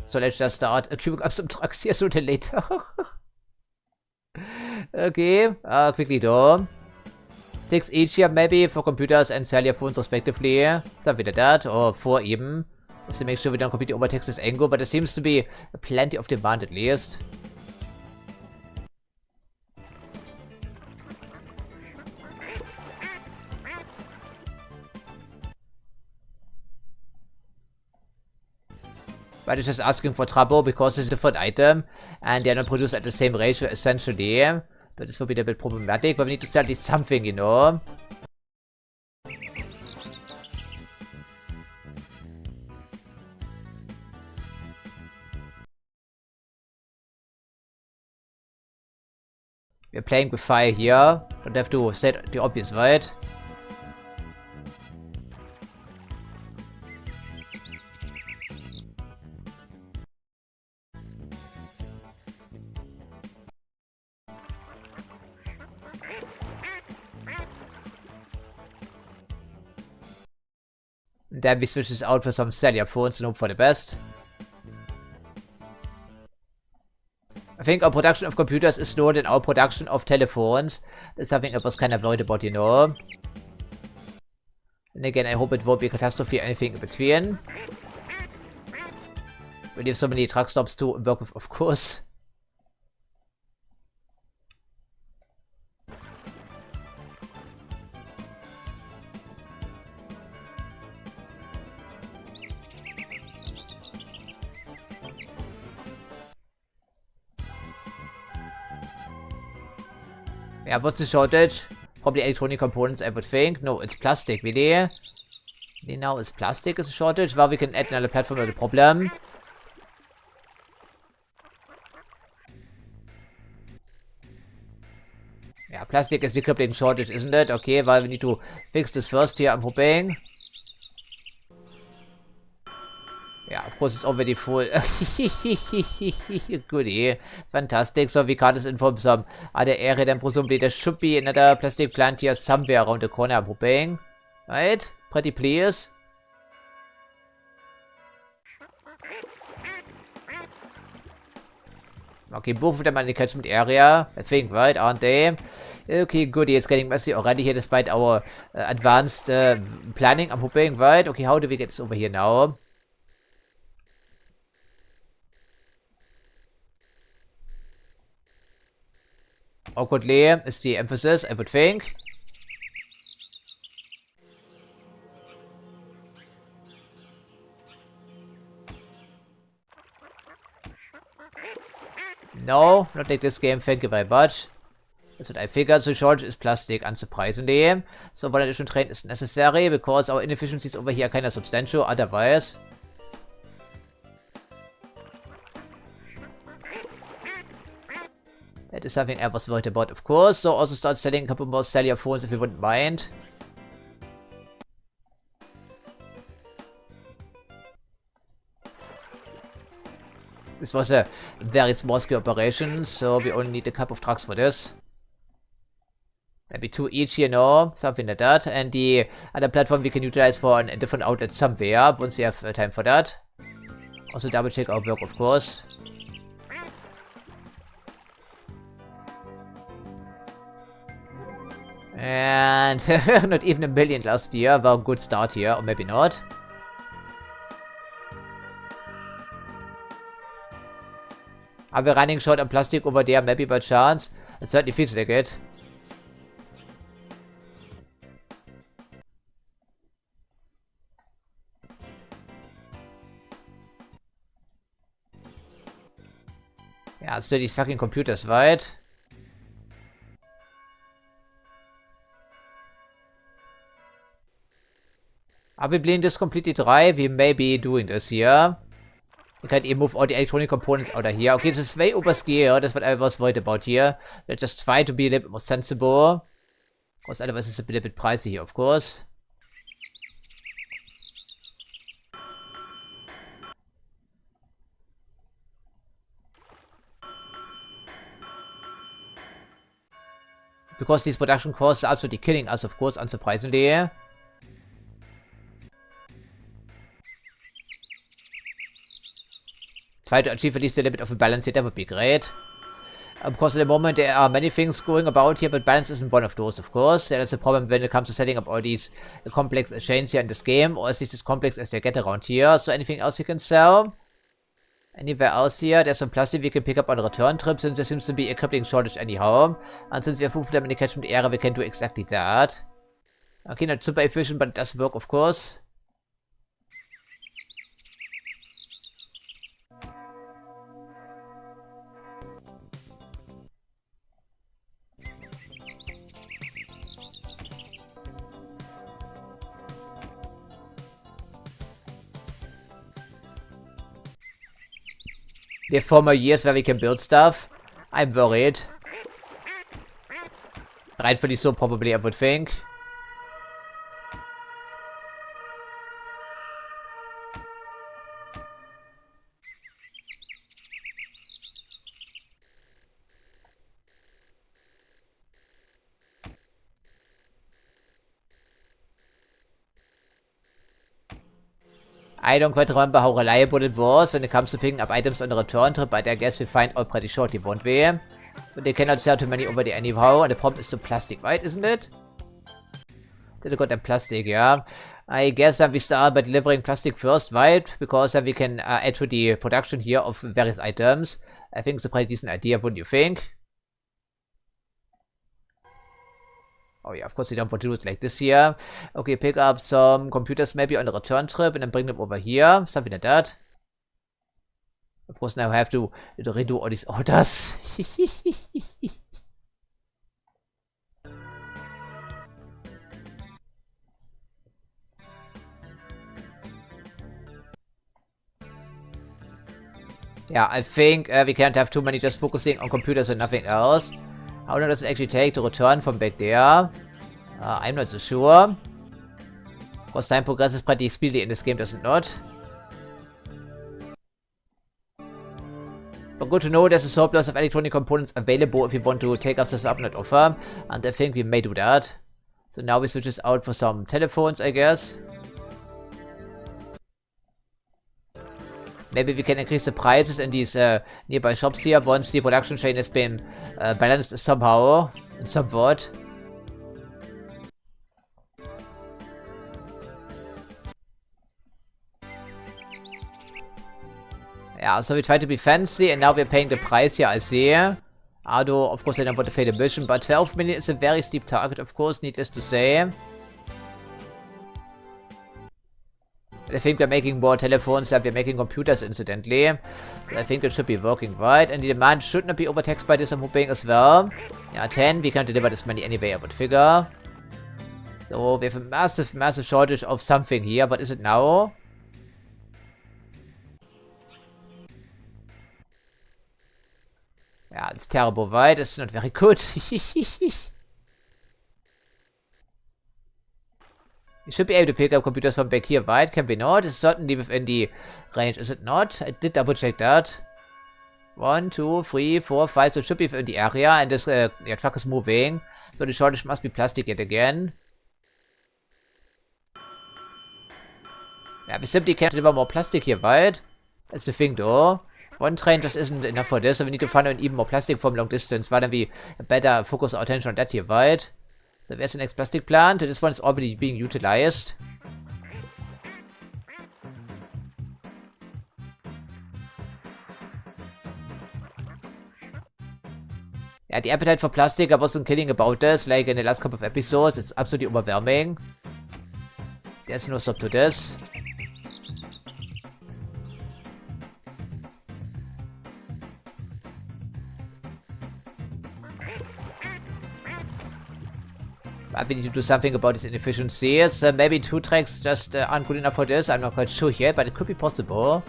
So let's just start queuing up some trucks here sooner or later. Okay, quickly though. 6 each here maybe for computers and cellular phones respectively. Something like that, or 4 even. Just to make sure we don't completely overtax this angle, but there seems to be plenty of demand at least. But it's just asking for trouble because it's a different item and they're not produced at the same ratio essentially. But this will be a bit problematic, but we need to sell at least something, you know. We're playing with fire here. Don't have to set the obvious, right? And then we switch this out for some cellular phones and hope for the best. think our production of computers is slower than our production of telephones. That's something I was kind of worried about, you know. And again, I hope it won't be a catastrophe or anything in between. We have so many truck stops to work with, of course. Yeah, what's the shortage? Probably electronic components, I would think. No, it's plastic, really. Really now, it's plastic is a shortage? Well, we can add another platform with the problem. Yeah, plastic is the crippling shortage, isn't it? Okay, well, we need to fix this first here, I'm hoping. Yeah, of course, it's already full. Goodie. Fantastic. So we got this in from some other area. Then presumably there should be another plastic plant here somewhere around the corner, I'm hoping. Right? Pretty please. Okay, both of them are in the catchment area, I think, right? Aren't they? Okay, good. It's getting messy already here despite our advanced planning, I'm hoping, right? Okay, how do we get this over here now? Awkwardly is the emphasis, I would think. No, not like this game, thank you very much. That's what I figured, so shortage is plastic, unsurprisingly. So one additional train is necessary, because our inefficiencies over here are kind of substantial, otherwise. That is something I was worried about, of course. So also start selling a couple more cellular phones if you wouldn't mind. This was a very small scale operation, so we only need a couple of trucks for this. Maybe 2 each, you know, something like that. And the other platform we can utilize for a different outlet somewhere, once we have time for that. Also double check our work, of course. And not even a million last year. Well, good start here, or maybe not. Are we running short on plastic over there? Maybe by chance. It certainly feels like it. Yeah, still these fucking computers, right? Are we bleeding this completely dry? We may be doing this here. We can't even move all the electronic components out of here. Okay, this is way overscale. That's what I was worried about here. Let's just try to be a little bit more sensible. Because otherwise it's a little bit pricey here, of course. Because these production costs are absolutely killing us, of course, unsurprisingly. Try to achieve at least a little bit of a balance here, that would be great. Because at the moment there are many things going about here, but balance isn't one of those, of course. That's a problem when it comes to setting up all these complex chains here in this game, or at least as complex as they get around here. So anything else you can sell? Anywhere else here? There's some plastic we can pick up on return trips, since there seems to be a crippling shortage anyhow. And since we have moved them in the catchment area, we can do exactly that. Okay, not super efficient, but it does work, of course. We have 4 more years where we can build stuff. I'm worried. Rightfully so, probably, I would think. I don't quite remember how reliable it was when it comes to picking up items on the return trip, but I guess we find out pretty shortly, won't we? So they cannot sell too many over there anyhow, and the problem is the plastic, right, isn't it? They got the plastic, yeah. I guess we start by delivering plastic first, right? Because then we can add to the production here of various items. I think it's a pretty decent idea, wouldn't you think? Oh yeah, of course you don't want to do it like this here. Okay, pick up some computers maybe on the return trip and then bring them over here. Something like that. Of course now I have to redo all these orders. Yeah, I think we can't have too many just focusing on computers and nothing else. How long does it actually take to return from back there? I'm not so sure. Of course, time progresses pretty speedily in this game, does it not? But good to know there's a surplus of electronic components available if you want to take us this up that offer. And I think we may do that. So now we switch this out for some telephones, I guess. Maybe we can increase the prices in these nearby shops here once the production chain has been balanced somehow, somewhat. Yeah, so we try to be fancy and now we're paying the price here, I see. Although, of course, I don't want to fail the mission, but 12 million is a very steep target, of course, needless to say. I think we're making more telephones than we're making computers, incidentally. So I think it should be working right. And the demand should not be overtaxed by this, I'm hoping, as well. Yeah, 10. We can't deliver this many anyway, I would figure. So we have a massive, massive shortage of something here. What is it now? Yeah, it's terrible, right? It's not very good. You should be able to pick up computers from back here, right? Can we not? It's certainly within the range, is it not? I did double check that. 1, 2, 3, 4, 5. So it should be within the area, and this truck is moving. So the shortage must be plastic yet again. Yeah, we simply can't deliver more plastic here, right? That's the thing, though. One train just isn't enough for this, so we need to find out even more plastic from long distance. Why don't we better focus our attention on that here, right? So where's the next plastic plant? This one is already being utilized. Yeah, the appetite for plastic, I wasn't kidding about this, like in the last couple of episodes. It's absolutely overwhelming. There's no stop to this. But we need to do something about these inefficiencies. Maybe 2 tracks just aren't good enough for this. I'm not quite sure yet, but it could be possible.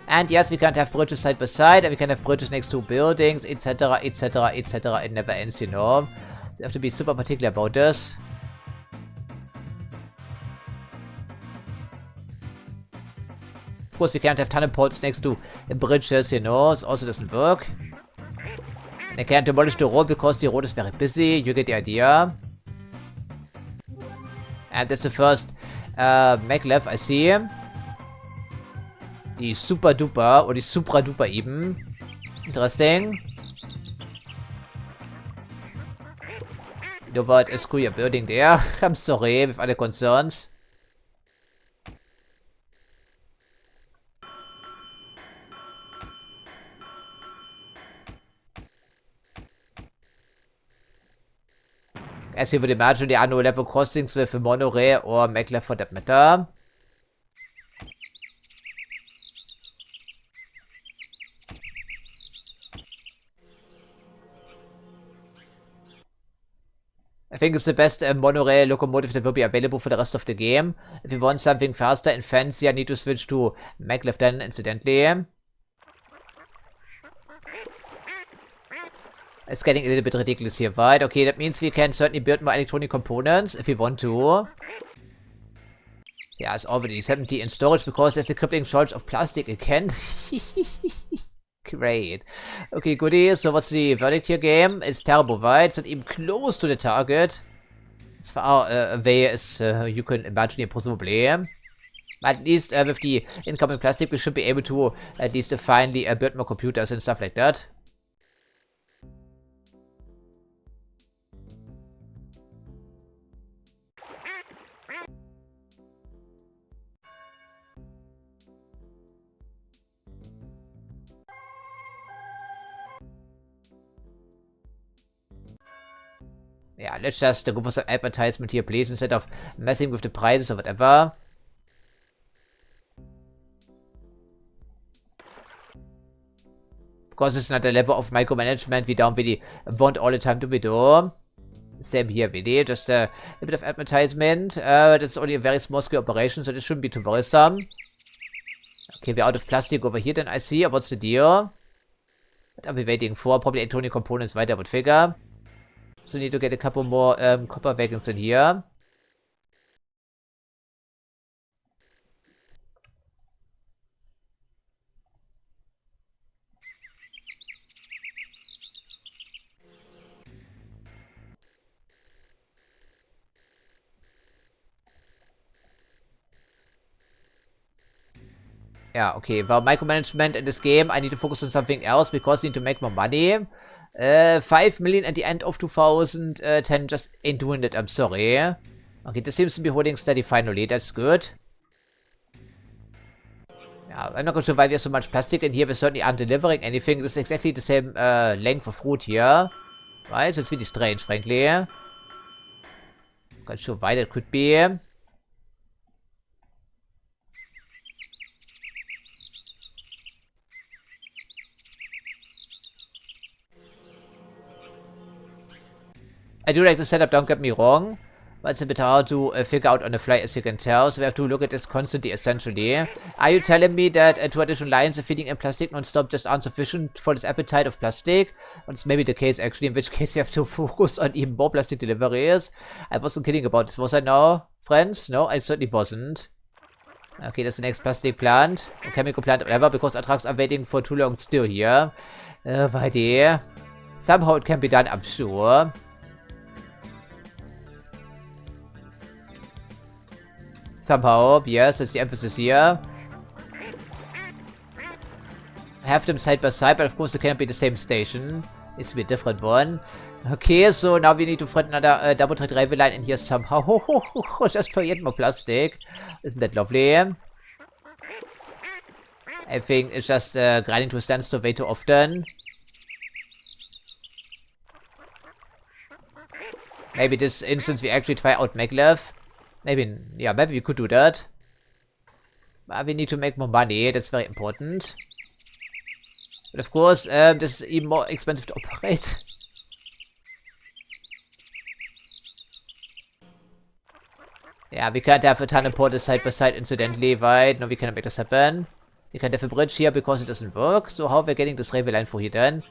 And yes, we can't have bridges side by side, and we can have bridges next to buildings, etc, etc, etc. It never ends, you know. So you have to be super particular about this. Of course, we can't have tunnel ports next to bridges, you know. This also doesn't work. And I can't demolish the road because the road is very busy. You get the idea. And that's the first maglev I see. Die Super Duper, oder die Supra Duper eben. Interesting. You know what, screw your building there. I'm sorry with other concerns. As you would imagine, there are no level crossings with a monorail or maglev for that matter. I think it's the best monorail locomotive that will be available for the rest of the game. If you want something faster and fancier, I need to switch to maglev then, incidentally. It's getting a little bit ridiculous here, right? Okay, that means we can certainly build more electronic components if we want to. Yeah, it's already 70 in storage because there's a crippling shortage of plastic again. Great. Okay, goody. So what's the verdict here, game? It's terrible, right? It's not even close to the target. As far away as you can imagine here, possibly. At least with the incoming plastic, we should be able to at least finally build more computers and stuff like that. Yeah, let's just go for some advertisement here, please, instead of messing with the prices or whatever. Because it's not a level of micromanagement we don't really want all the time to do. Same here, really. Just a bit of advertisement. That's only a very small scale operation, so this shouldn't be too worrisome. Okay, we're out of plastic over here, then I see. What's the deal? What are we waiting for? Probably electronic components, right? I would figure. So we need to get a couple more copper wagons in here. Yeah, okay. Well, micromanagement in this game, I need to focus on something else because I need to make more money. 5 million at the end of 2010 just ain't doing it, I'm sorry. Okay, this seems to be holding steady finally, that's good. Yeah, I'm not quite sure why we have so much plastic in here, we certainly aren't delivering anything. This is exactly the same length of fruit here. Right, so it's really strange, frankly. Not sure why that could be. I do like the setup, don't get me wrong, but it's a bit hard to figure out on the fly, as you can tell, so we have to look at this constantly, essentially. Are you telling me that 2 additional lines of feeding in plastic non-stop just aren't sufficient for this appetite of plastic? Well, it's maybe the case, actually, in which case we have to focus on even more plastic deliveries. I wasn't kidding about this, was I now, friends? No, I certainly wasn't. Okay, that's the next plastic plant, or chemical plant, or whatever, because our trucks are waiting for too long still here. Buddy. Somehow it can be done, I'm sure. Somehow, yes, that's the emphasis here. Have them side by side, but of course they cannot be the same station. Needs to be a different one. Okay, so now we need to find another double track railway line in here somehow. Just for yet more plastic. Isn't that lovely? I think it's just grinding to a standstill way too often. Maybe this instance we actually try out maglev. Maybe, yeah, maybe we could do that. But we need to make more money, that's very important. But of course, this is even more expensive to operate. Yeah, we can't have a ton of porters side by side incidentally, right? No, we cannot make this happen. We can't have a bridge here because it doesn't work. So how are we getting this railway line for here then?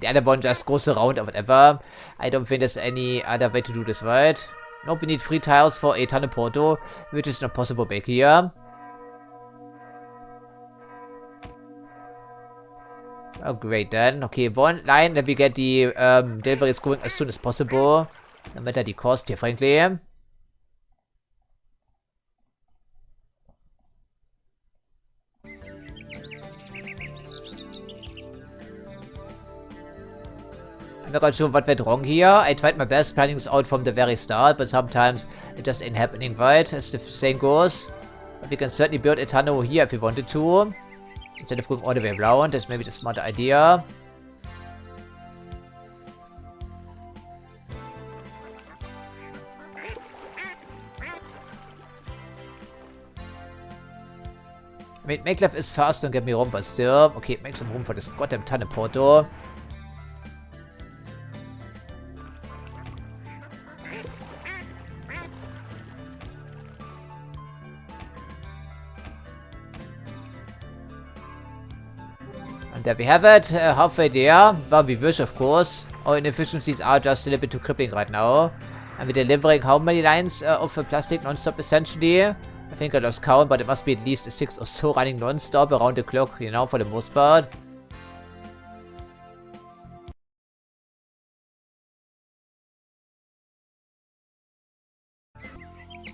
The other one just goes around or whatever. I don't think there's any other way to do this, right? Nope, we need 3 tiles for a teleporto, which is not possible back here. Oh, great then. Okay, one line, then we get the deliveries going as soon as possible. No matter the cost here, frankly. I'm not quite sure what went wrong here. I tried my best planning this out from the very start, but sometimes it just ain't happening, right? As the saying goes. But we can certainly build a tunnel here if we wanted to. Instead of going all the way around, that's maybe the smarter idea. I mean, maglev is fast, don't get me wrong, but still. Okay, make some room for this goddamn teleporto. And there we have it, halfway there. Well, we wish, of course. Our inefficiencies are just a little bit too crippling right now. And we're delivering how many lines of plastic non-stop, essentially? I think I lost count, but it must be at least 6 or so running non-stop around the clock, you know, for the most part.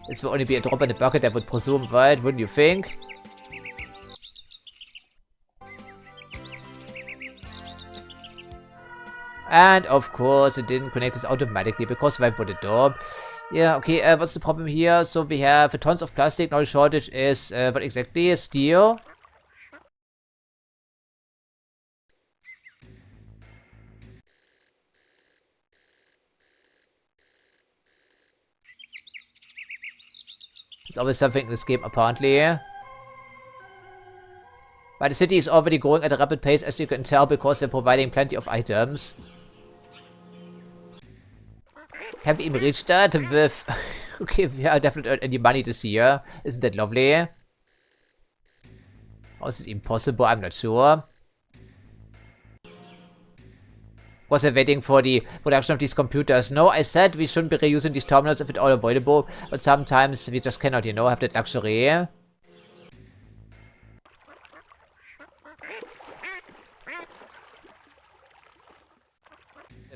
This will only be a drop in the bucket, I would presume, right? Wouldn't you think? And of course, it didn't connect this automatically because right for the door. Yeah, okay, what's the problem here? So we have tons of plastic, now the shortage is, what exactly? Steel? It's always something in this game, apparently. But the city is already growing at a rapid pace, as you can tell, because they're providing plenty of items. Can we even reach that with... Okay, we are definitely earned any money this year. Isn't that lovely? Or is it impossible? I'm not sure. Was I waiting for the production of these computers? No, I said we shouldn't be reusing these terminals if it's all avoidable. But sometimes we just cannot, you know, have that luxury.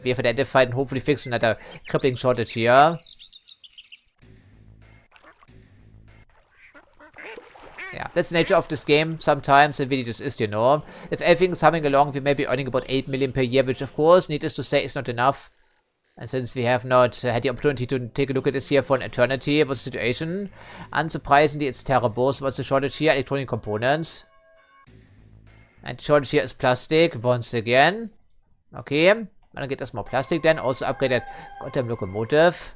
We have identified and hopefully fixed another crippling shortage here. Yeah, that's the nature of this game. Sometimes it really just is, you know. If everything is humming along, we may be earning about 8 million per year, which of course, needless to say, is not enough. And since we have not had the opportunity to take a look at this here for an eternity, what's the situation? Unsurprisingly, it's terrible. So what's the shortage here? Electronic components. And the shortage here is plastic, once again. Okay. I'm gonna get us more plastic then. Also upgrade that goddamn locomotive.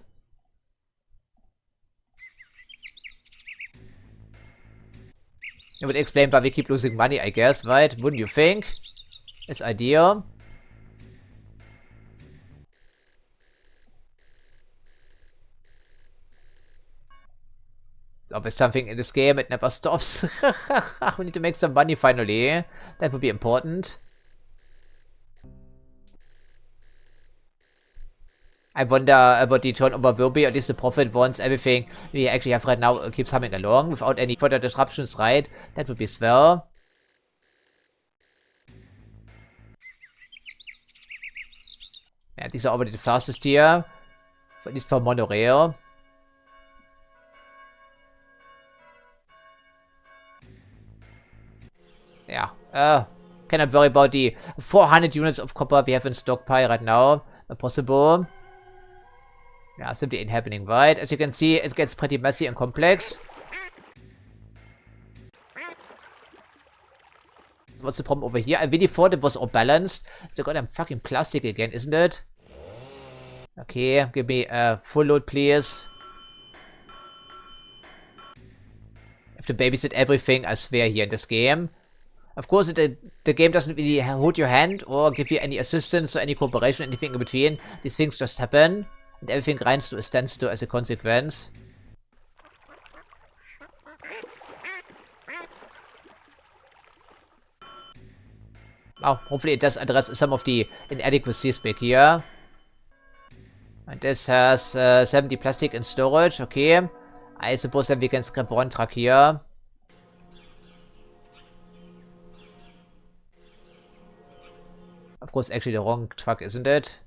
It would explain why we keep losing money, I guess, right? Wouldn't you think? It's ideal. There's always something in this game, it never stops. We need to make some money finally. That would be important. I wonder what the turnover will be, at least the profit once everything we actually have right now keeps humming along without any further disruptions, right? That would be swell. Yeah, these are already the fastest here. At least for monorail. Yeah, cannot worry about the 400 units of copper we have in stockpile right now. Not possible. Yeah, simply ain't happening, right? As you can see, it gets pretty messy and complex. What's the problem over here? I really thought it was all balanced. It's a goddamn fucking plastic again, isn't it? Okay, give me a full load, please. I have to babysit everything, I swear, here in this game. Of course, the game doesn't really hold your hand or give you any assistance or any cooperation, anything in between. These things just happen. And everything grinds to a standstill as a consequence. Oh, hopefully it does address some of the inadequacies back here. And this has 70 plastic in storage, okay. I suppose that we can scrap one truck here. Of course, actually the wrong truck, isn't it?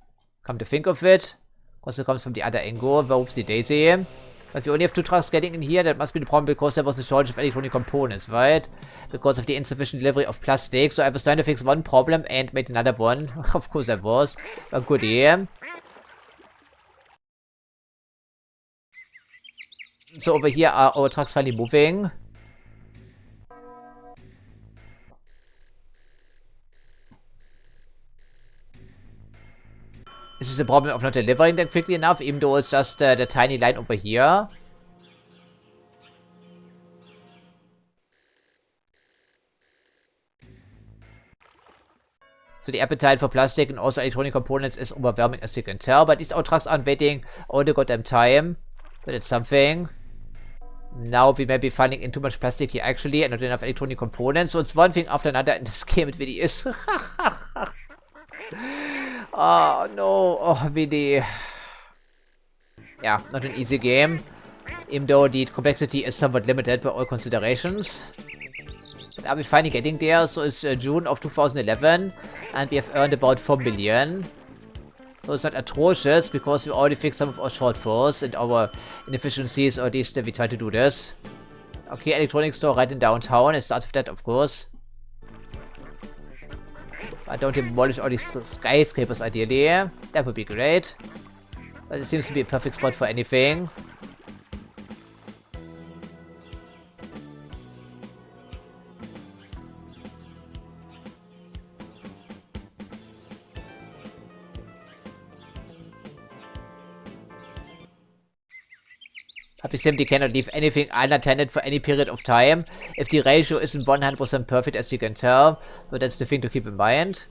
Come to think of it. Also comes from the other angle. Whoopsie daisy. But we only have 2 trucks getting in here. That must be the problem because there was a shortage of electronic components, right? Because of the insufficient delivery of plastic. So I was trying to fix one problem and made another one. Of course I was. A goodie. So over here are our trucks finally moving. This is a problem of not delivering them quickly enough, even though it's just the tiny line over here. So the appetite for plastic and also electronic components is overwhelming, as you can tell. But these old trucks aren't waiting all the goddamn time. But it's something. Now we may be finding in too much plastic here actually, and not enough electronic components. So it's one thing after another in this game, it really is. Oh no, oh really. Yeah, not an easy game. Even though the complexity is somewhat limited by all considerations. But are we finally getting there? So it's June of 2011 and we have earned about 4 million. So it's not atrocious because we already fixed some of our shortfalls and our inefficiencies, or at least we try to do this. Okay, electronics store right in downtown. It starts with that, of course. But don't demolish all these skyscrapers ideally. That would be great. But it seems to be a perfect spot for anything. But we simply cannot leave anything unattended for any period of time if the ratio isn't 100% perfect, as you can tell. So that's the thing to keep in mind.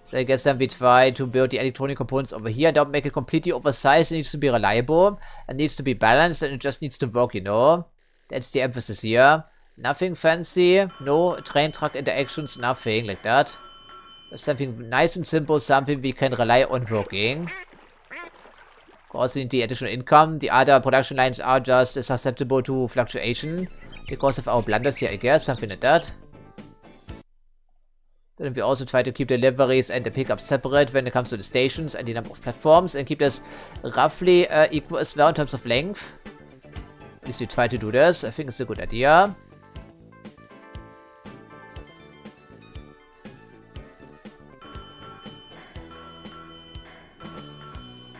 So I guess then we try to build the electronic components over here. Don't make it completely oversized. It needs to be reliable. It needs to be balanced, and it just needs to work, you know. That's the emphasis here. Nothing fancy. No train truck interactions. Nothing like that. Just something nice and simple. Something we can rely on working. Of course, we need the additional income. The other production lines are just susceptible to fluctuation because of our blunders here, I guess. Something like that. So then we also try to keep deliveries and the pickups separate when it comes to the stations and the number of platforms, and keep this roughly equal as well in terms of length. At least we try to do this. I think it's a good idea.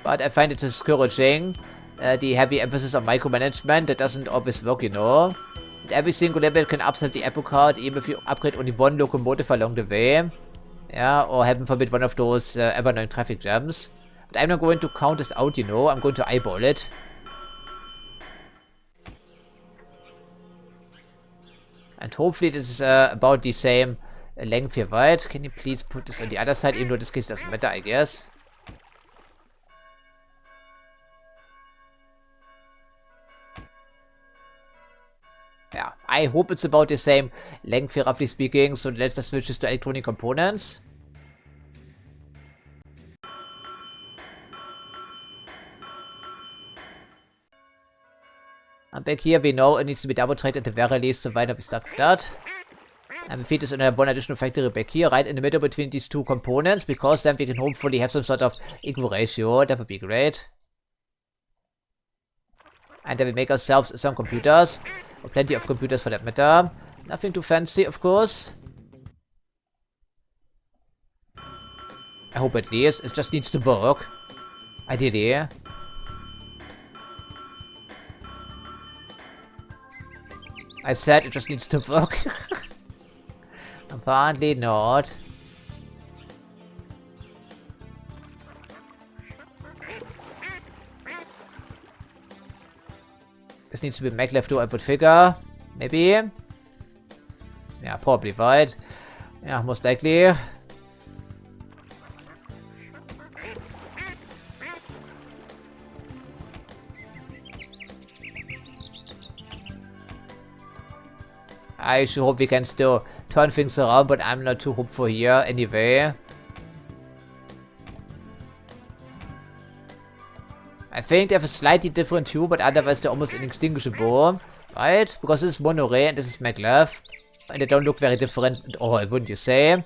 But I find it discouraging, the heavy emphasis on micromanagement. That doesn't always work, you know. And every single level can upset the apple cart, even if you upgrade only one locomotive along the way. Yeah, or heaven forbid one of those ever-annoying traffic jams. But I'm not going to count this out, you know. I'm going to eyeball it. And hopefully this is about the same length here, right? Can you please put this on the other side, even though this case doesn't matter, I guess. Yeah, I hope it's about the same length here, roughly speaking. So let's just switch this to electronic components. And back here, we know it needs to be double tracked at the very least, so why not we start with that? And we feed this in one additional factory back here, right in the middle between these two components, because then we can hopefully have some sort of equal ratio. That would be great. And then we make ourselves some computers. Or plenty of computers for that matter. Nothing too fancy, of course. I hope at least. It just needs to work. Ideally. I said it just needs to work. Apparently not. This needs to be maglev too, I would figure. Maybe. Yeah, probably, right? Yeah, most likely. I sure hope we can still turn things around, but I'm not too hopeful here anyway. I think they have a slightly different hue, but otherwise they're almost inextinguishable, right? Because this is monorail and this is maglev. And they don't look very different at all, wouldn't you say?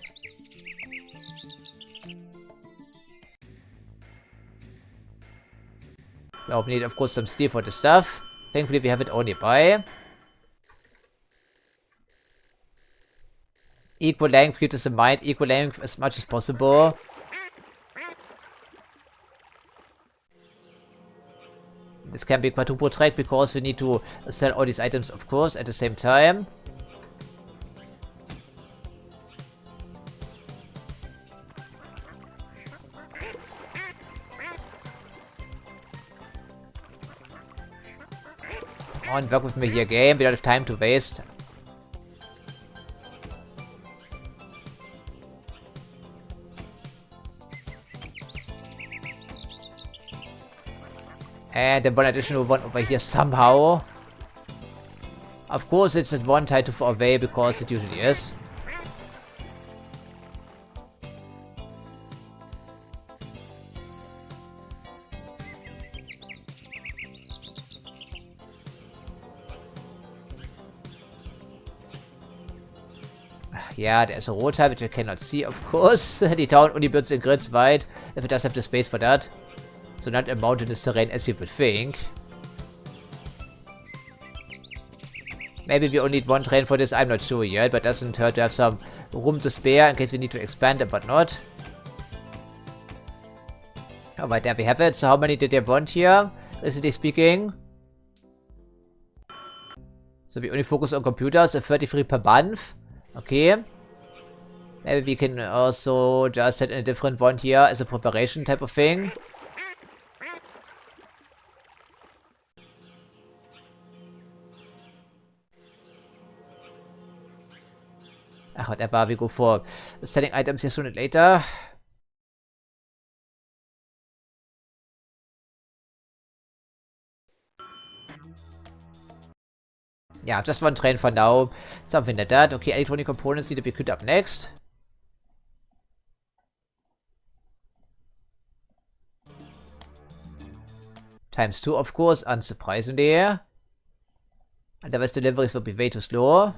So we need, of course, some steel for the stuff. Thankfully, we have it all nearby. Equal length, keep this in mind. Equal length as much as possible. This can be quadruple tracked because we need to sell all these items, of course, at the same time. Come on, work with me here, game. We don't have time to waste. And then one additional one over here somehow. Of course, it's at one tied too far away because it usually is. Yeah, there's a road type which I cannot see, of course. The town only builds in grids wide, if it does have the space for that. So not a mountainous terrain as you would think. Maybe we only need one train for this, I'm not sure yet, but doesn't hurt to have some room to spare in case we need to expand and whatnot. Alright, there we have it. So how many did they want here, realistically speaking? So we only focus on computers, so 33 per month. Okay. Maybe we can also just set in a different one here as a preparation type of thing. Whatever, we go for selling items here sooner or later. Yeah, just one train for now. Something like that. Okay, electronic components need to be equipped up next. Times 2, of course, unsurprisingly. Otherwise deliveries will be way too slow.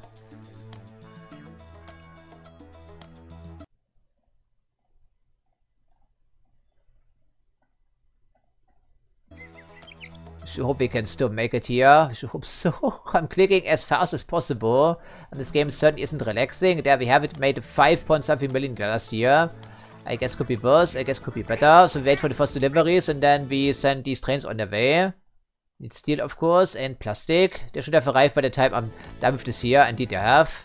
I hope we can still make it here. I hope so. I'm clicking as fast as possible. And this game certainly isn't relaxing. There we have it, made $5.something million last year. I guess could be worse, I guess could be better. So we wait for the first deliveries and then we send these trains on their way. Need steel, of course, and plastic. They should have arrived by the time I'm done with this here. Indeed they have.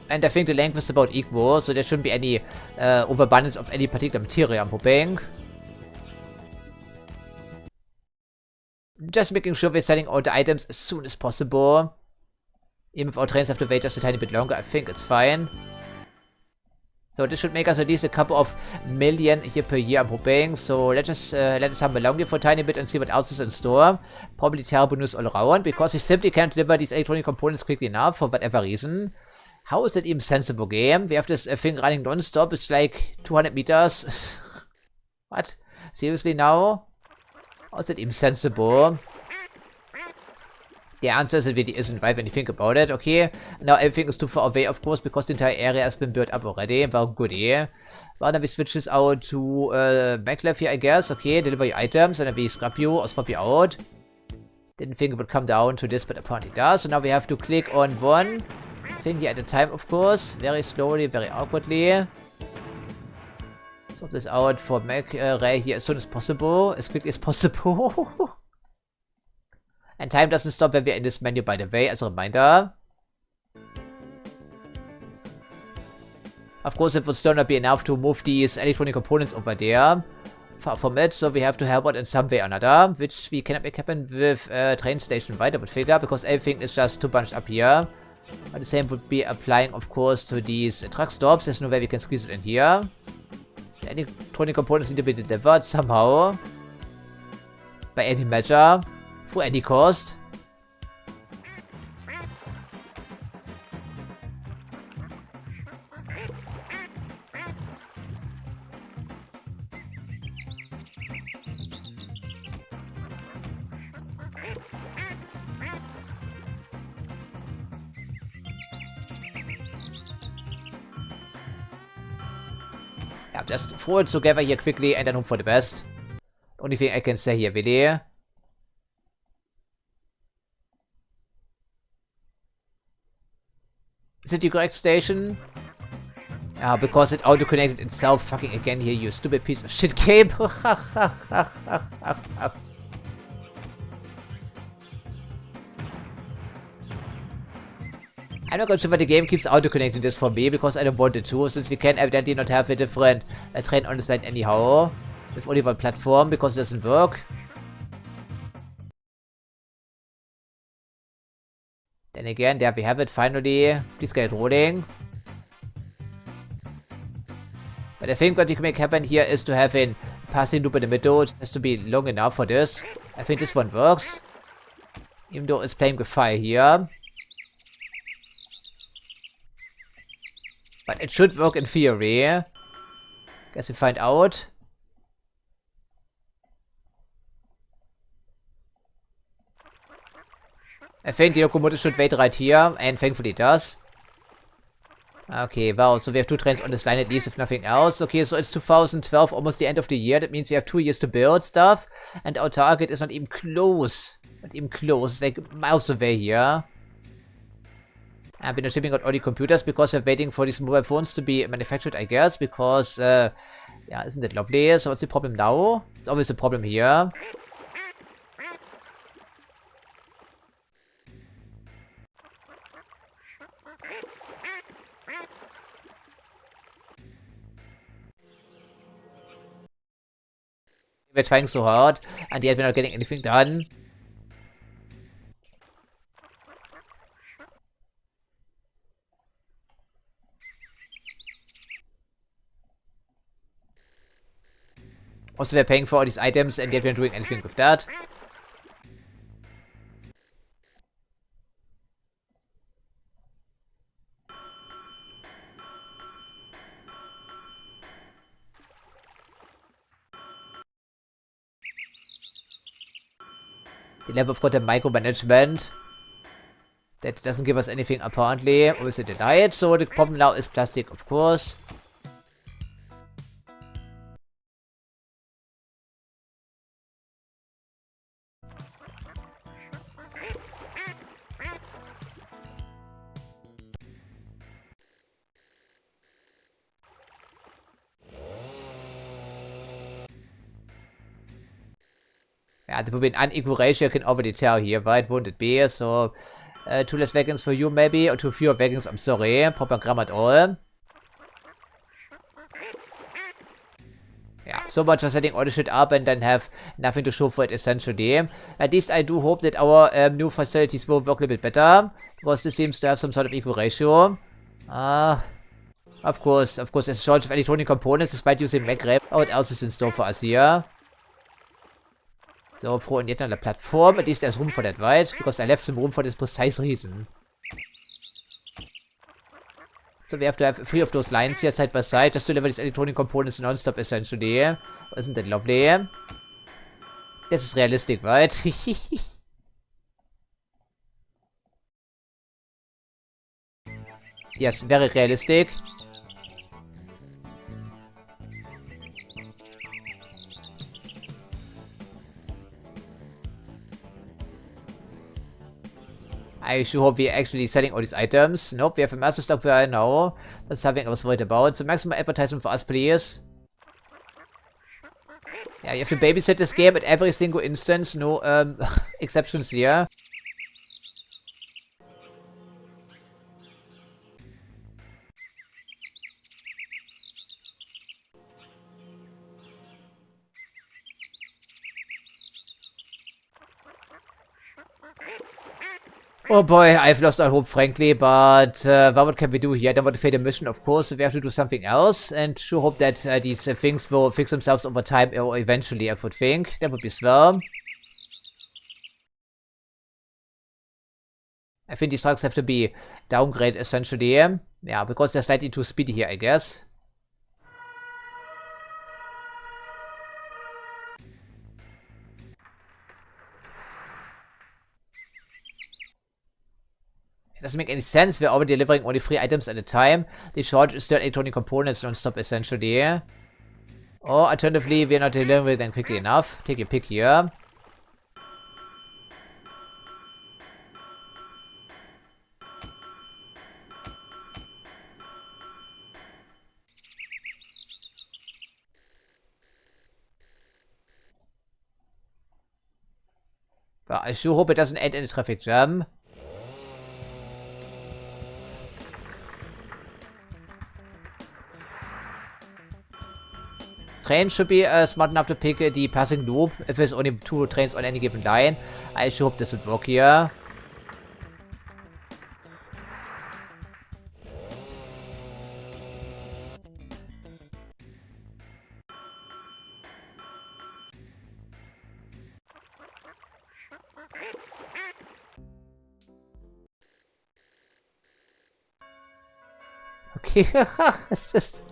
And I think the length is about equal, so there shouldn't be any overabundance of any particular material, I'm hoping. Just making sure we're selling all the items as soon as possible. Even if our trains have to wait just a tiny bit longer, I think it's fine. So this should make us at least a couple of million here per year, I'm hoping. So let us hum along here for a tiny bit and see what else is in store. Probably terrible news all around, because we simply can't deliver these electronic components quickly enough for whatever reason. How is that even sensible, game? We have this thing running non-stop. It's like 200 meters. What? Seriously now? How is that even sensible? The answer is it really isn't, right, when you think about it. Okay, now everything is too far away, of course, because the entire area has been built up already. Well, goodie. Well, then we switch this out to Maglev here, I guess. Okay, deliver your items, and then we scrap you or swap you out. Didn't think it would come down to this, but apparently it does. So now we have to click on one thing here at a time, of course. Very slowly, very awkwardly. Swap this out for Mag Ray here as soon as possible. As quickly as possible. And time doesn't stop when we're in this menu, by the way, as a reminder. Of course, it would still not be enough to move these electronic components over there. Far from it, so we have to help out in some way or another, which we cannot make happen with train station, right? I would figure, because everything is just too bunched up here. But the same would be applying, of course, to these truck stops. There's no way we can squeeze it in here. The electronic components need to be delivered somehow. By any measure. For any cost. Yeah, just throw it together here quickly and then hope for the best. Only thing I can say here, really. Is it the correct station? Because it auto-connected itself fucking again here, you stupid piece of shit game. I'm not quite sure why the game keeps auto-connecting this for me, because I don't want it to, since we can evidently not have a different train on this line anyhow. With only one platform, because it doesn't work. Then again, there we have it, finally. Please get it rolling. But I think what we can make happen here is to have a passing loop in the middle. It has to be long enough for this. I think this one works. Even though it's playing with fire here. But it should work in theory. Guess we find out. I think the locomotive should wait right here, and thankfully it does. Okay, wow, so we have 2 trains on this line at least, if nothing else. Okay, so it's 2012, almost the end of the year. That means we have 2 years to build stuff. And our target is not even close. Not even close. It's like miles away here. And we're not shipping out all the computers because we're waiting for these mobile phones to be manufactured, I guess. Because, yeah, isn't that lovely? So what's the problem now? It's always a problem here. We're trying so hard, and yet we're not getting anything done. Also, we're paying for all these items, and yet we're not doing anything with that. The level of content micromanagement. That doesn't give us anything apparently. Or is it a diet? So the problem now is plastic, of course. Yeah, there will be an unequal ratio, I can already tell here, right? Won't it be? So, 2 less wagons for you, maybe? Or 2 fewer wagons, I'm sorry. Proper grammar at all. Yeah, so much for setting all the shit up and then have nothing to show for it, essentially. At least I do hope that our new facilities will work a little bit better. Because this seems to have some sort of equal ratio. Of course, there's a shortage of electronic components despite using MacRep. Oh, what else is in store for us here? So, froh und yet another platform. At least there's room for that, right? Because I left some room for this precise reason. So we have to have 3 of those lines here side by side just to deliver these electronic components non-stop, essentially. Isn't that lovely? This is realistic, right? Yes, very realistic. I sure hope we're actually selling all these items. Nope, we have a massive stockpile now. That's something I was worried about. So maximum advertisement for us, please. Yeah, you have to babysit this game at every single instance. No exceptions here. Oh boy, I've lost all hope, frankly, but what can we do here? I don't want to fail the mission, of course, so we have to do something else, and sure hope that these things will fix themselves over time, or eventually, I would think. That would be swell. I think these trucks have to be downgraded, essentially. Yeah, because they're slightly too speedy here, I guess. It doesn't make any sense. We're already delivering only 3 items at a time. The shortage is still electronic components non-stop, essentially. Or alternatively, we're not delivering them quickly enough. Take your pick here. But I sure hope it doesn't end in a traffic jam. Train should be smart enough to pick the passing loop if there's only 2 trains on any given line. I sure hope this would work here. Okay, it's just...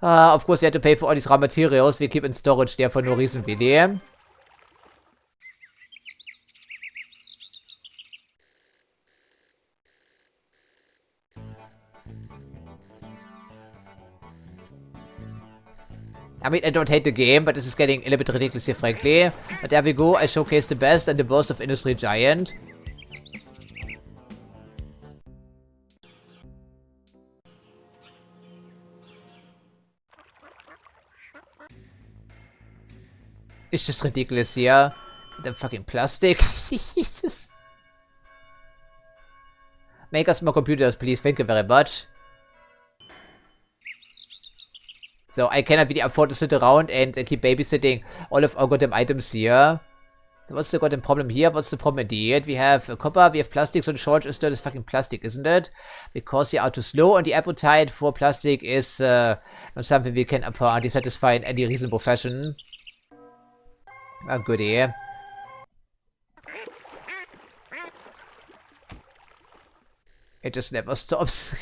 of course, we had to pay for all these raw materials we keep in storage there for no reason, really. I mean, I don't hate the game, but this is getting a little bit ridiculous here, frankly. But there we go, I showcase the best and the worst of Industriegigant. It's just ridiculous here. The fucking plastic. Jesus. Make us more computers, please. Thank you very much. So I cannot really afford to sit around and keep babysitting all of our goddamn items here. So what's the goddamn problem here? What's the problem indeed? We have copper, we have plastic, so the shortage is still this fucking plastic, isn't it? Because they are too slow, and the appetite for plastic is not something we can apparently satisfy in any reasonable fashion. Ah, goodie. It just never stops.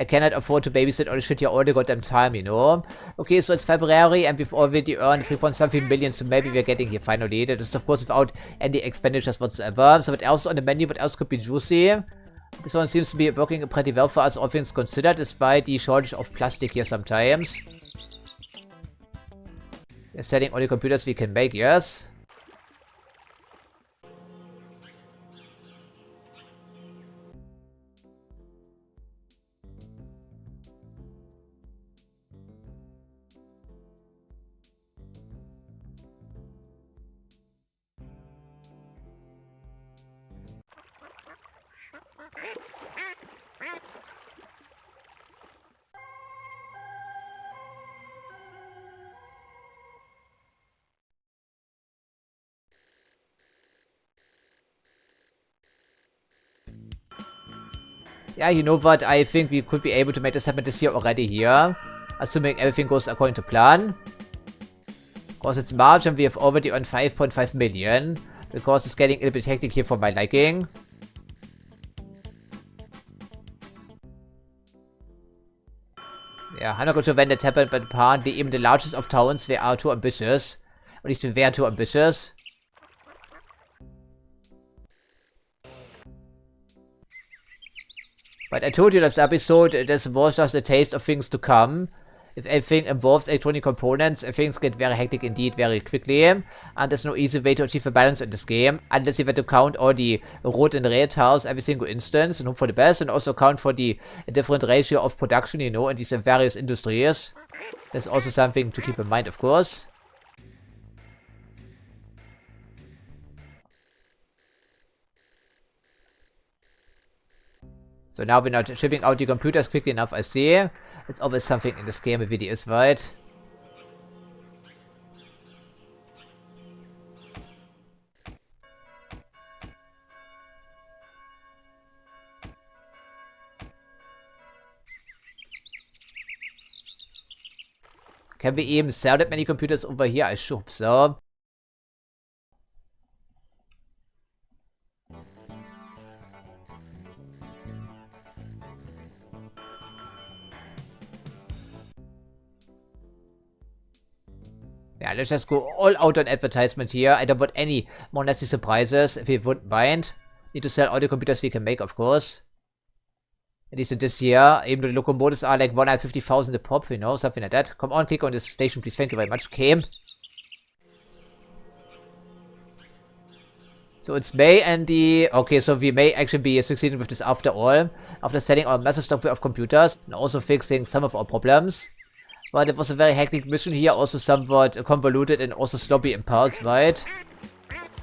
I cannot afford to babysit all the shit here all the goddamn time, you know? Okay, so it's February and we've already earned 3.something million, so maybe we're getting here finally. That is, of course, without any expenditures whatsoever. So what else on the menu? What else could be juicy? This one seems to be working pretty well for us, all things considered, despite the shortage of plastic here sometimes. We're selling all the computers we can make, yes. Yeah, you know what? I think we could be able to make this happen this year already here. Assuming everything goes according to plan. Because it's March and we have already earned 5.5 million. Because it's getting a little bit hectic here for my liking. Yeah, I'm not going to when that happened, but apparently even the largest of towns, they are too ambitious. At least they are too ambitious. But I told you last episode, this was just a taste of things to come. If everything involves electronic components, things get very hectic indeed very quickly. And there's no easy way to achieve a balance in this game. Unless you were to count all the road and rail tiles every single instance and hope for the best. And also count for the different ratio of production, you know, in these various industries. That's also something to keep in mind, of course. So now we're not shipping out the computers quickly enough, I see. It's always something in this game, it really is, right? Can we even sell that many computers over here? I should hope so. Yeah, let's just go all out on advertisement here. I don't want any more nasty surprises, if you wouldn't mind. Need to sell all the computers we can make, of course. At least in this year. Even though the locomotives are like 150,000 a pop, you know, something like that. Come on, click on this station, please. Thank you very much. Came. So it's May and the... Okay, so we may actually be succeeding with this after all. After selling our massive stock of computers. And also fixing some of our problems. But it was a very hectic mission here, also somewhat convoluted and also sloppy in parts, right?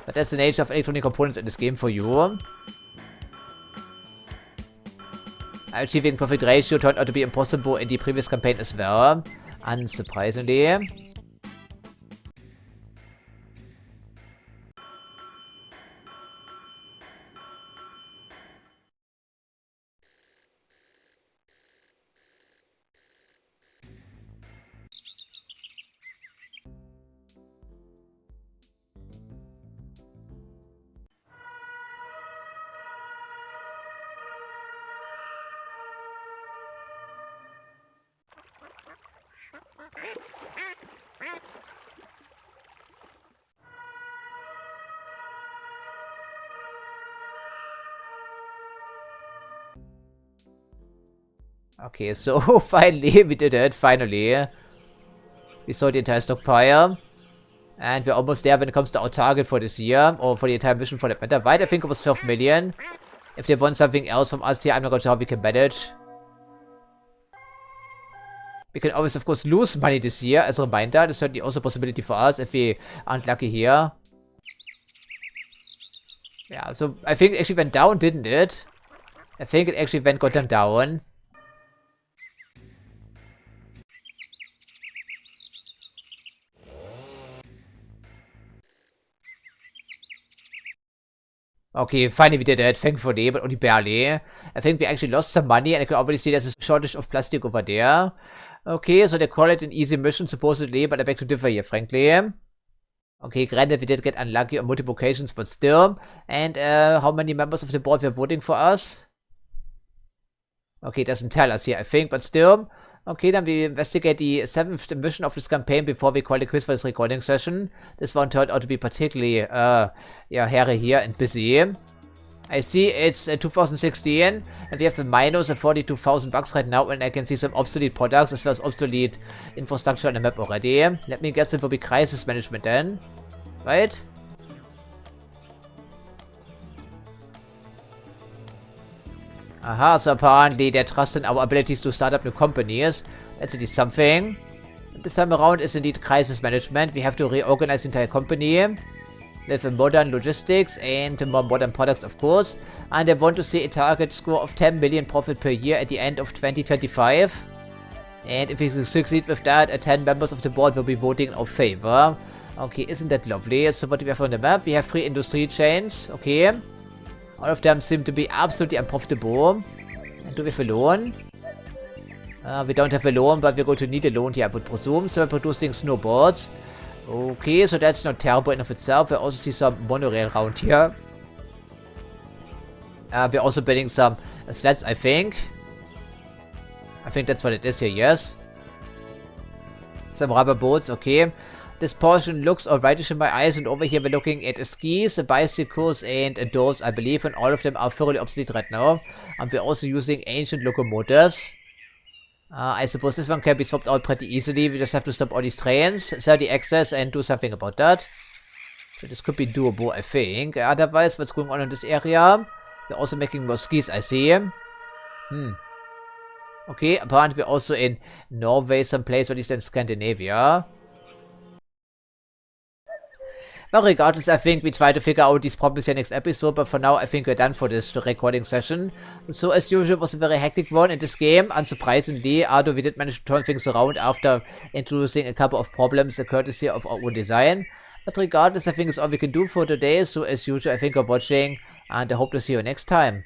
But that's the nature of electronic components in this game for you. Achieving perfect ratio turned out to be impossible in the previous campaign as well, unsurprisingly. Okay, so finally we did it. Finally, we saw the entire stockpile. And we're almost there when it comes to our target for this year, or for the entire mission for that matter. Right, I think it was 12 million. If they want something else from us here, I'm not quite sure how we can manage. We can always, of course, lose money this year, as a reminder. There's certainly also a possibility for us if we aren't lucky here. Yeah, so I think it actually went down, didn't it? I think it actually got down. Okay, finally we did it, thankfully, but only barely. I think we actually lost some money, and I can already see there's a shortage of plastic over there. Okay, so they call it an easy mission, supposedly, but I beg to differ here, frankly. Okay, granted, we did get unlucky on multiple occasions, but still. And how many members of the board were voting for us? Okay, it doesn't tell us here, I think, but still. Okay, then we investigate the 7th mission of this campaign before we call a quiz for this recording session. This one turned out to be particularly, yeah, hairy here and busy. I see it's 2016, and we have a minus of 42,000 bucks right now, and I can see some obsolete products as well as obsolete infrastructure on the map already. Let me guess, it will be crisis management then, right? Aha, so apparently they trust in our abilities to start up new companies. That's at least something. This time around is indeed crisis management. We have to reorganize the entire company with modern logistics and more modern products, of course. And I want to see a target score of 10 million profit per year at the end of 2025. And if we succeed with that, 10 members of the board will be voting in our favor. Okay, isn't that lovely? So what do we have on the map? We have 3 industry chains. Okay. All of them seem to be absolutely unprofitable. And do we have a loan? We don't have a loan, but we're going to need a loan here, I would presume. So we're producing snowboards. Okay, so that's not terrible in of itself. We also see some monorail around here. We're also building some sleds, I think. I think that's what it is here, yes. Some rubber boats, okay. This portion looks alrightish in my eyes, and over here we're looking at skis, bicycles, and dolls, I believe, and all of them are thoroughly obsolete right now. And we're also using ancient locomotives. I suppose this one can be swapped out pretty easily. We just have to stop all these trains, sell the excess, and do something about that. So this could be doable, I think. Otherwise, what's going on in this area? We're also making more skis, I see. Okay, apparently we're also in Norway, someplace, or at least in Scandinavia. Well, regardless, I think we try to figure out these problems here next episode, but for now, I think we're done for this recording session. So, as usual, it was a very hectic one in this game, unsurprisingly, although we did manage to turn things around after introducing a couple of problems, courtesy of our own design. But regardless, I think it's all we can do for today, so as usual, I thank you for watching, and I hope to see you next time.